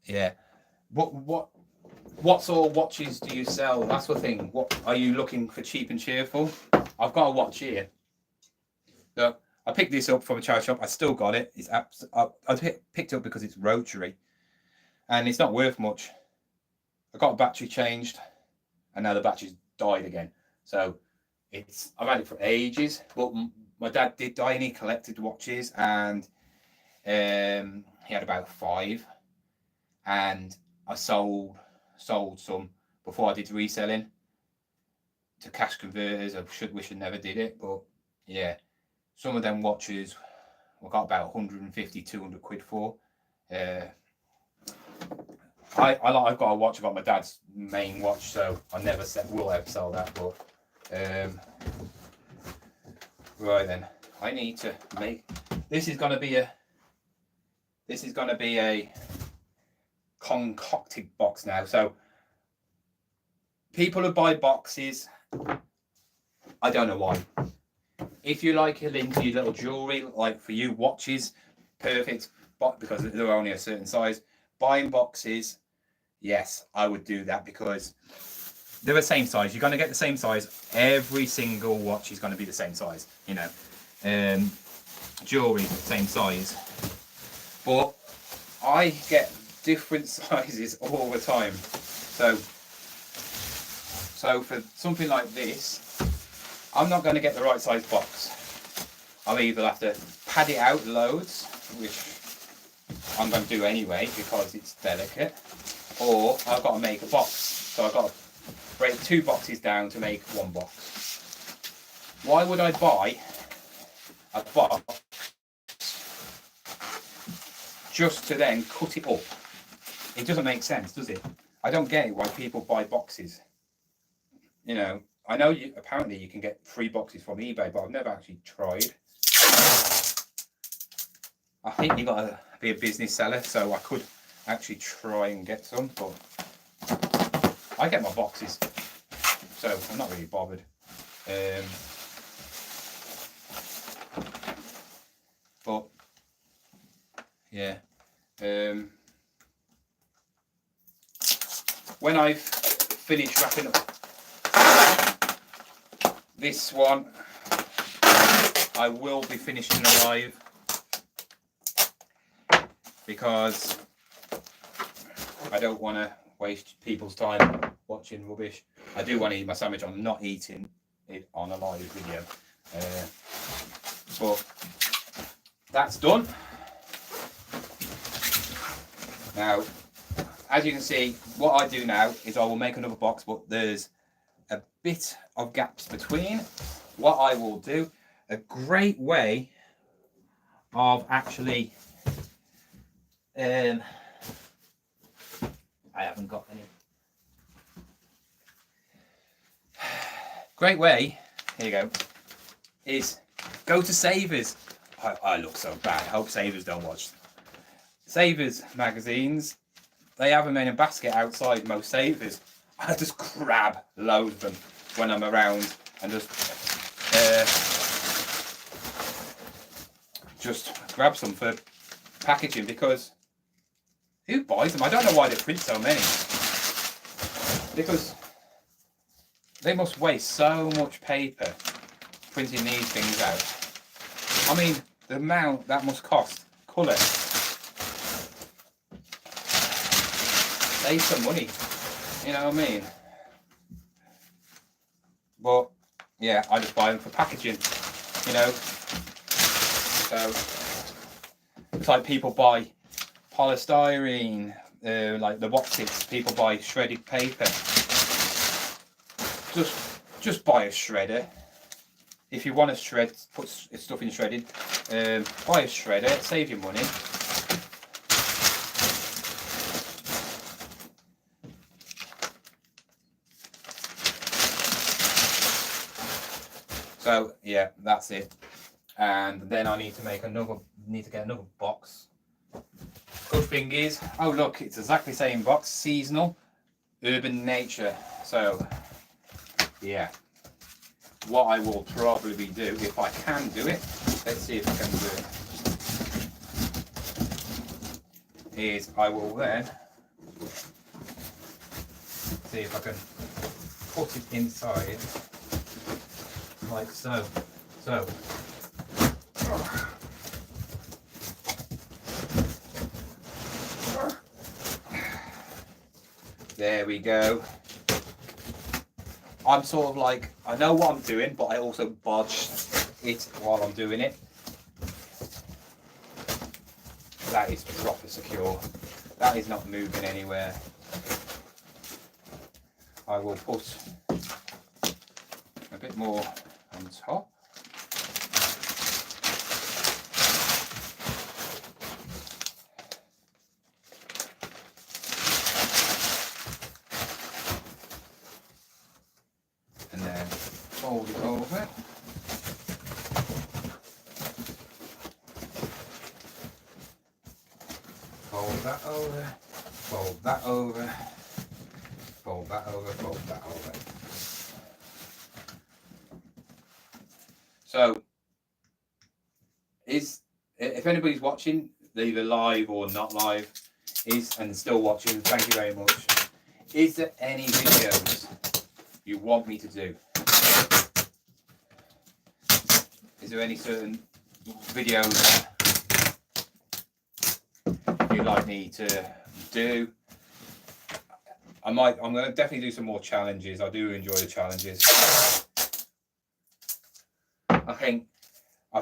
Yeah, but what what sort of watches do you sell? That's the thing. What are you looking for? Cheap and cheerful? I've got a watch here. Look, I picked this up from a charity shop. I still got it. It's I picked it up because it's rotary, and it's not worth much. I got a battery changed, and now the battery's died again. So I've had it for ages. But my dad did die, and he collected watches, and he had about 5, and I sold some before I did reselling to cash converters. I wish I never did it, but yeah, some of them watches I got about 150, 200 quid for. I've got a watch. I've got my dad's main watch, so I never will ever sell that. But right then, I need to make. This is going to be a concocted box now. So people who buy boxes, I don't know why. If you like it into your little jewelry, like for you, watches, perfect, but because they're only a certain size. Buying boxes, yes, I would do that because they're the same size. You're going to get the same size. Every single watch is going to be the same size, you know. Jewelry, same size. But I get different sizes all the time. So for something like this, I'm not going to get the right size box. I'll either have to pad it out loads, which I'm going to do anyway because it's delicate, or I've got to make a box. So I've got to break 2 boxes down to make 1 box. Why would I buy a box just to then cut it up? It doesn't make sense, does it? I don't get it why people buy boxes. You know, I know apparently you can get free boxes from eBay, but I've never actually tried. I think you've got to be a business seller, so I could actually try and get some, but I get my boxes, so I'm not really bothered. But yeah, when I've finished wrapping up this one, I will be finishing alive because I don't want to waste people's time watching rubbish. I do want to eat my sandwich. I'm not eating it on a live video. But that's done. Now, as you can see, what I do now is I will make another box, but there's a bit of gaps between. What I will do, a great way of actually I haven't got any. Great way, here you go, is go to Savers. I look so bad. I hope Savers don't watch. Savers magazines, they have them in a basket outside most Savers. I just grab loads of them when I'm around and just grab some for packaging, because who buys them? I don't know why they print so many, because they must waste so much paper printing these things out. I mean, the amount that must cost, colour. Save some money, you know what I mean? But yeah, I just buy them for packaging, you know. So it's like people buy polystyrene, like the Wotsits, people buy shredded paper. Just buy a shredder. If you want to shred, put stuff in shredded, buy a shredder, save your money. So yeah, that's it. And then I need to get another box. Good thing is, oh look, it's exactly the same box, seasonal, urban nature. So yeah, what I will probably do, if I can do it, let's see if I can do it, is I will then See if I can put it inside like so. So there we go. I'm sort of like, I know what I'm doing, but I also bodge it while I'm doing it. That is proper secure. That is not moving anywhere. I will put a bit more on top. And then fold it over. Fold that over, fold that over, fold that over, fold that over. So, if anybody's watching, either live or not live, and still watching, thank you very much. Is there any videos you want me to do? Is there any certain videos you'd like me to do? I'm going to definitely do some more challenges. I do enjoy the challenges. I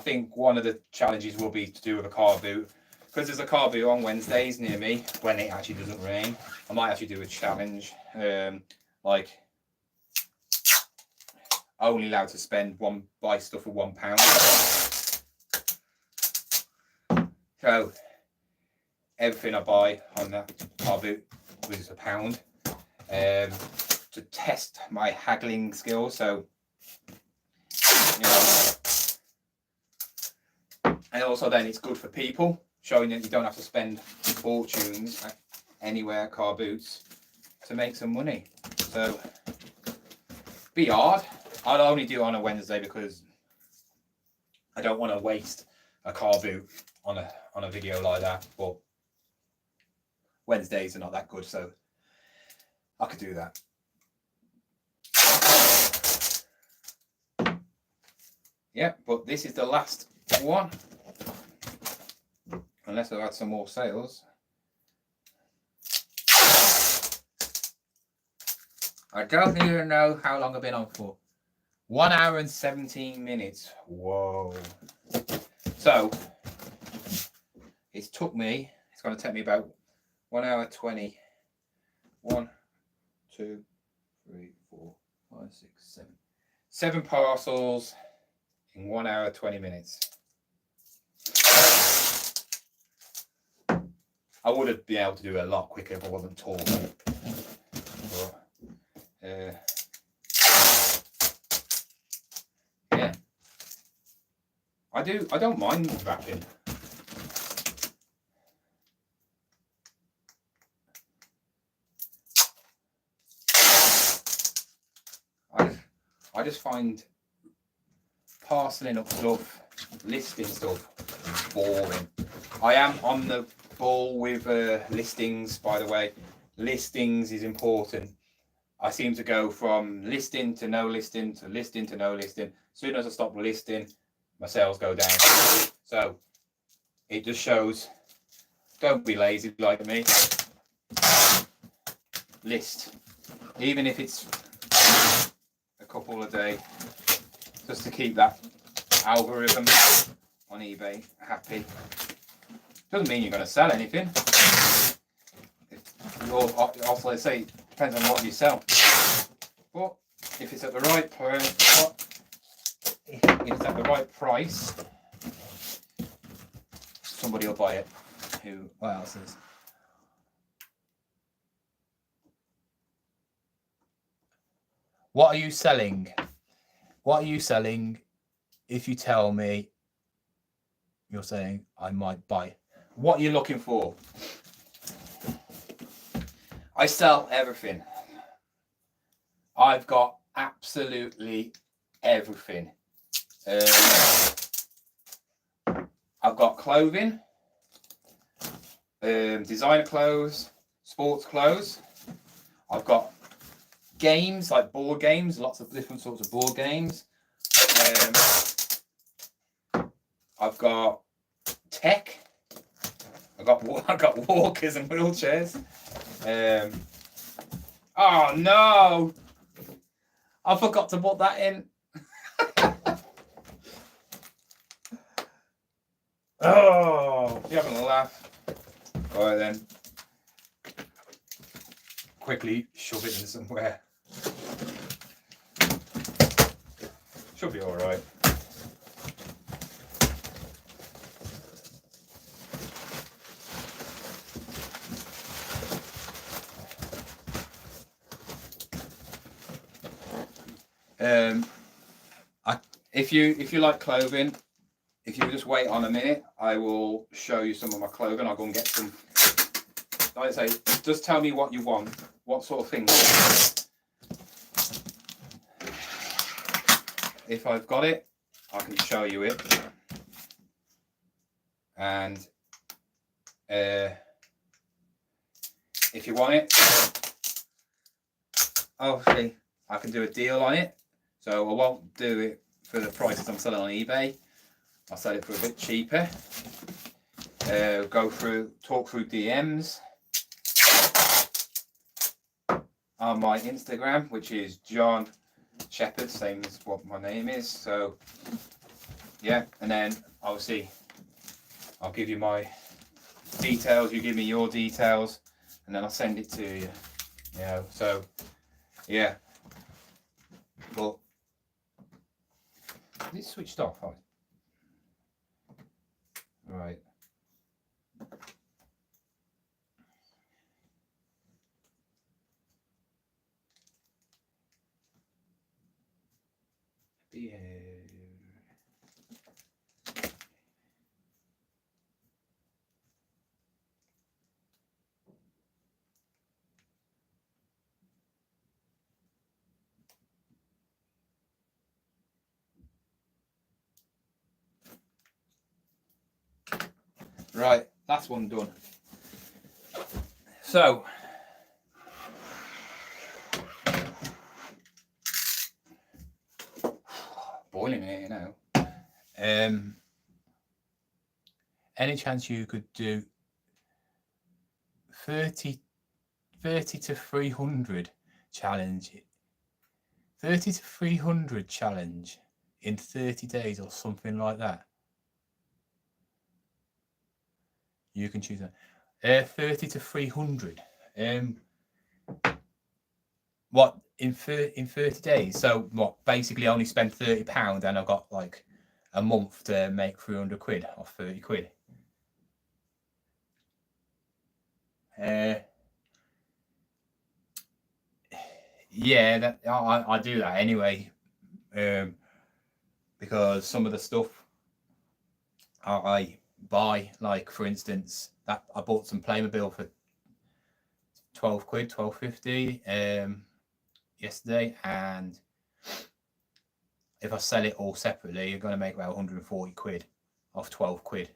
think one of the challenges will be to do with a car boot, because there's a car boot on Wednesdays near me when it actually doesn't rain. I might actually do a challenge, like only allowed to buy stuff for £1. So everything I buy on that car boot was £1, to test my haggling skills. So, you know, and also then it's good for people, showing that you don't have to spend fortunes anywhere, car boots, to make some money. So be hard. I'll only do it on a Wednesday because I don't want to waste a car boot on a video like that. But Wednesdays are not that good, so I could do that. Yeah, but this is the last one, unless I've had some more sales. I don't even know how long I've been on for. 1 hour and 17 minutes. Whoa. So it's going to take me about 1 hour 20. 1, 2, 3, 4, 5, 6, 7. 7 parcels in 1 hour 20 minutes. I would have been able to do it a lot quicker if I wasn't talking. But, yeah. I don't mind wrapping. I just find parceling up stuff, listing stuff, boring. I am on the ball with listings, by the way. Listings is important. I seem to go from listing to no listing to listing to no listing. As soon as I stop listing, my sales go down. So it just shows, don't be lazy like me. List, even if it's a couple a day, just to keep that algorithm on eBay happy. Doesn't mean you're going to sell anything. Also, they say it depends on what you sell. But if it's at the right price, somebody will buy it. What else is? What are you selling? What are you selling? If you tell me, you're saying I might buy. What are you looking for? I sell everything. I've got absolutely everything. I've got clothing, designer clothes, sports clothes. I've got games, like board games, lots of different sorts of board games. I've got tech. I got walkers and wheelchairs. Oh no! I forgot to put that in. Oh, you're having a laugh. All right then. Quickly shove it in somewhere. Should be all right. If you like clothing, if you just wait on a minute, I will show you some of my clothing. I'll go and get some. Like I say, just tell me what you want, what sort of things. If I've got it, I can show you it. And if you want it, obviously I can do a deal on it. So I won't do it for the prices I'm selling on eBay. I'll sell it for a bit cheaper. Talk through DMs on my Instagram, which is John Shepherd, same as what my name is. So yeah, and then obviously I'll give you my details, you give me your details, and then I'll send it to you. You know, so yeah. But is it switched off? Oh. Right. Behave. Right, that's one done. So boiling in here now. Any chance you could do 30 to 300 challenge? 30 to 300 challenge in 30 days or something like that. You can choose that. 30 to 300. What in 30 days? So what? Basically, only spend £30, and I've got like a month to make 300 quid or 30 quid. Yeah, that I do that anyway, because some of the stuff I buy, like for instance, that I bought some Playmobil for 12 quid, 12.50 yesterday, and if I sell it all separately, you're going to make about 140 quid off 12 quid.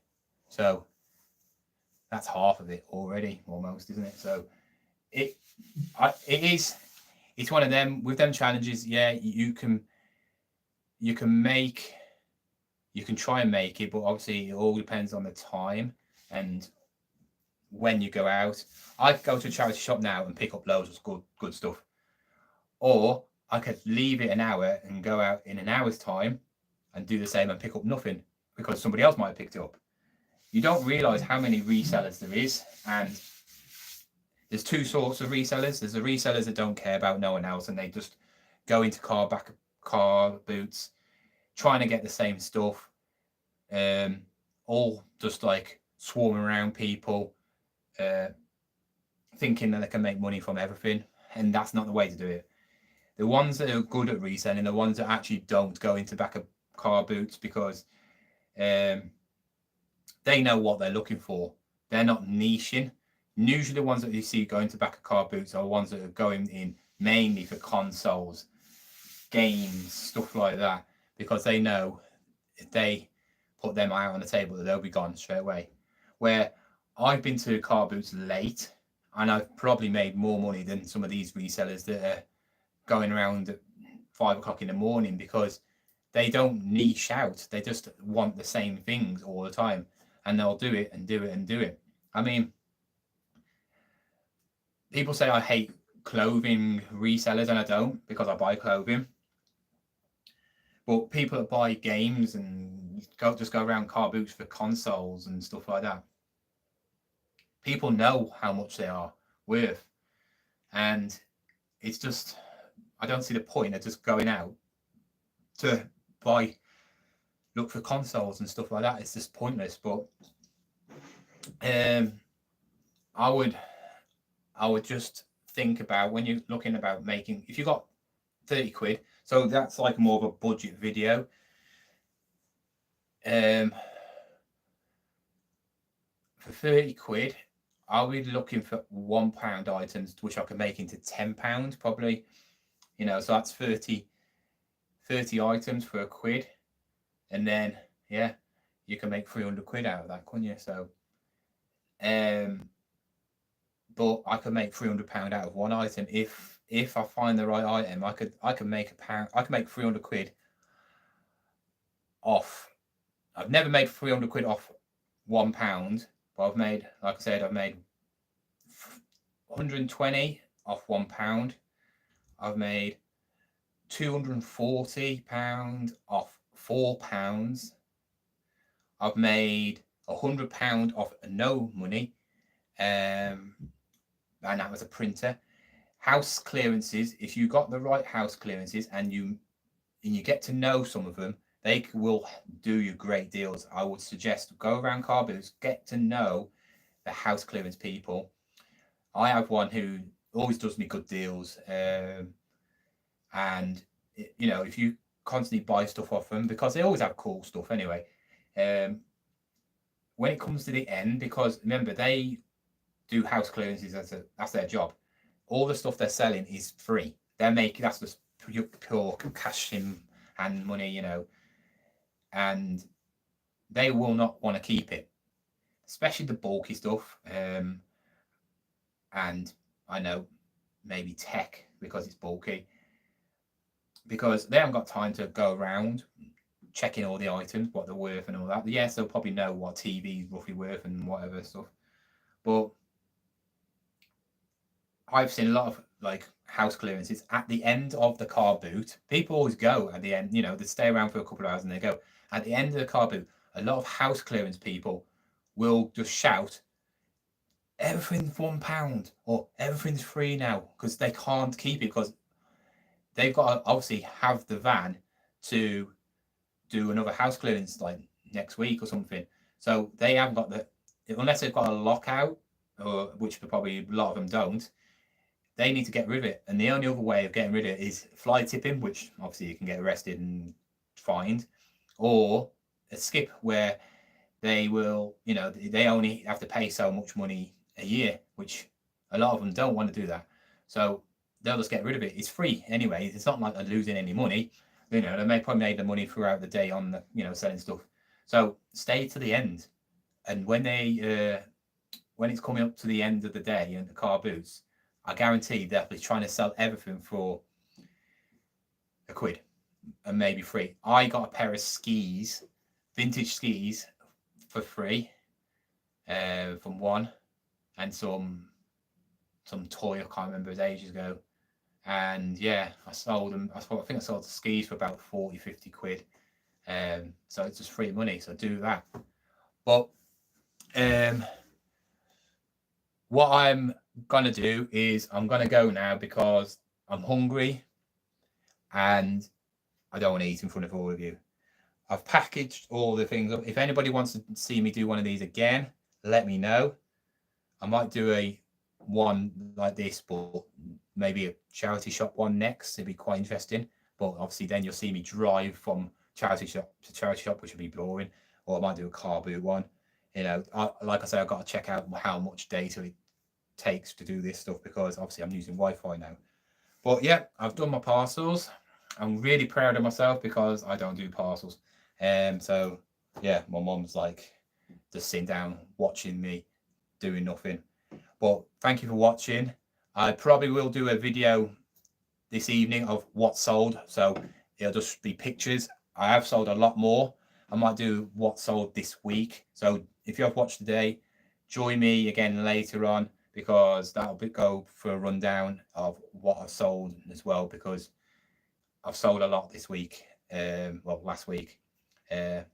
So that's half of it already, almost, isn't it? So it's one of them with them challenges. Yeah, you can try and make it, but obviously it all depends on the time and when you go out. I could go to a charity shop now and pick up loads of good stuff, or I could leave it an hour and go out in an hour's time and do the same and pick up nothing because somebody else might have picked it up. You don't realize how many resellers there is, and there's two sorts of resellers. There's the resellers that don't care about no one else, and they just go into car boots, trying to get the same stuff, all just like swarming around people, thinking that they can make money from everything, and that's not the way to do it. The ones that are good at reselling, the ones that actually don't go into back of car boots because they know what they're looking for. They're not niching. Usually the ones that you see going to back of car boots are ones that are going in mainly for consoles, games, stuff like that, because they know if they put them out on the table that they'll be gone straight away. Where I've been to car boots late, and I've probably made more money than some of these resellers that are going around at 5 o'clock in the morning, because they don't niche out. They just want the same things all the time, and they'll do it and do it and do it. I mean, people say I hate clothing resellers, and I don't, because I buy clothing. But people that buy games and just go around car boots for consoles and stuff like that, people know how much they are worth, and it's just, I don't see the point of just going out to look for consoles and stuff like that. It's just pointless. But I would just think about, when you're looking about making, if you got 30 quid, so that's like more of a budget video. For 30 quid, I'll be looking for £1 items, which I can make into £10 probably. You know, so that's 30 items for £1. And then, yeah, you can make 300 quid out of that, couldn't you? So, but I could make £300 out of one item. If I find the right item, I could make I can make 300 quid off. I've never made 300 quid off £1, but I've made, like I said, I've made 120 off £1. I've made £240 off £4. I've made £100 off no money, and that was a printer. House clearances, if you got the right house clearances and you get to know some of them, they will do you great deals. I would suggest go around car booths, get to know the house clearance people. I have one who always does me good deals, and you know, if you constantly buy stuff off them, because they always have cool stuff anyway, when it comes to the end, because remember, they do house clearances, that's their job. All the stuff they're selling is free. They're making, that's just pure cash in hand money, you know, and they will not want to keep it, especially the bulky stuff. And I know maybe tech, because it's bulky, because they haven't got time to go around checking all the items, what they're worth and all that. Yes, they'll probably know what TV is roughly worth and whatever stuff, but I've seen a lot of like house clearances at the end of the car boot. People always go at the end, you know, they stay around for a couple of hours and they go. At the end of the car boot, a lot of house clearance people will just shout, everything's £1 or everything's free now, because they can't keep it, because they've got to obviously have the van to do another house clearance like next week or something. So they haven't got unless they've got a lockout, or which probably a lot of them don't. They need to get rid of it, and the only other way of getting rid of it is fly tipping, which obviously you can get arrested and fined, or a skip where they will, you know, they only have to pay so much money a year, which a lot of them don't want to do that. So they'll just get rid of it. It's free anyway. It's not like they're losing any money. You know, they may probably make the money throughout the day on the, you know, selling stuff. So stay to the end, and when it's coming up to the end of the day in the car boots, I guarantee they'll be trying to sell everything for £1 and maybe free. I got a pair of skis, vintage skis, for free from one, and some toy, I can't remember, it was ages ago. And yeah, I sold them. I think I sold the skis for about 40-50 quid. So it's just free money. So do that. But what I'm gonna do is I'm gonna go now, because I'm hungry and I don't want to eat in front of all of you. I've packaged all the things up. If anybody wants to see me do one of these again, let me know. I might do one like this, but maybe a charity shop one next. It'd be quite interesting. But obviously then you'll see me drive from charity shop to charity shop, which would be boring. Or I might do a car boot one. You know, like I say, I've got to check out how much data it takes to do this stuff, because obviously I'm using Wi-Fi now. But yeah, I've done my parcels. I'm really proud of myself, because I don't do parcels. So yeah, my mum's like just sitting down watching me doing nothing. But thank you for watching. I probably will do a video this evening of what sold. So it'll just be pictures. I have sold a lot more. I might do what sold this week. So if you have watched today, join me again later on, because that'll go for a rundown of what I've sold as well, because I've sold a lot this week, well, last week, and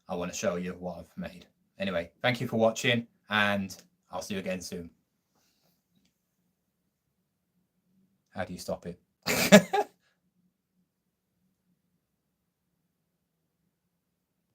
I want to show you what I've made. Anyway, thank you for watching, and I'll see you again soon. How do you stop it?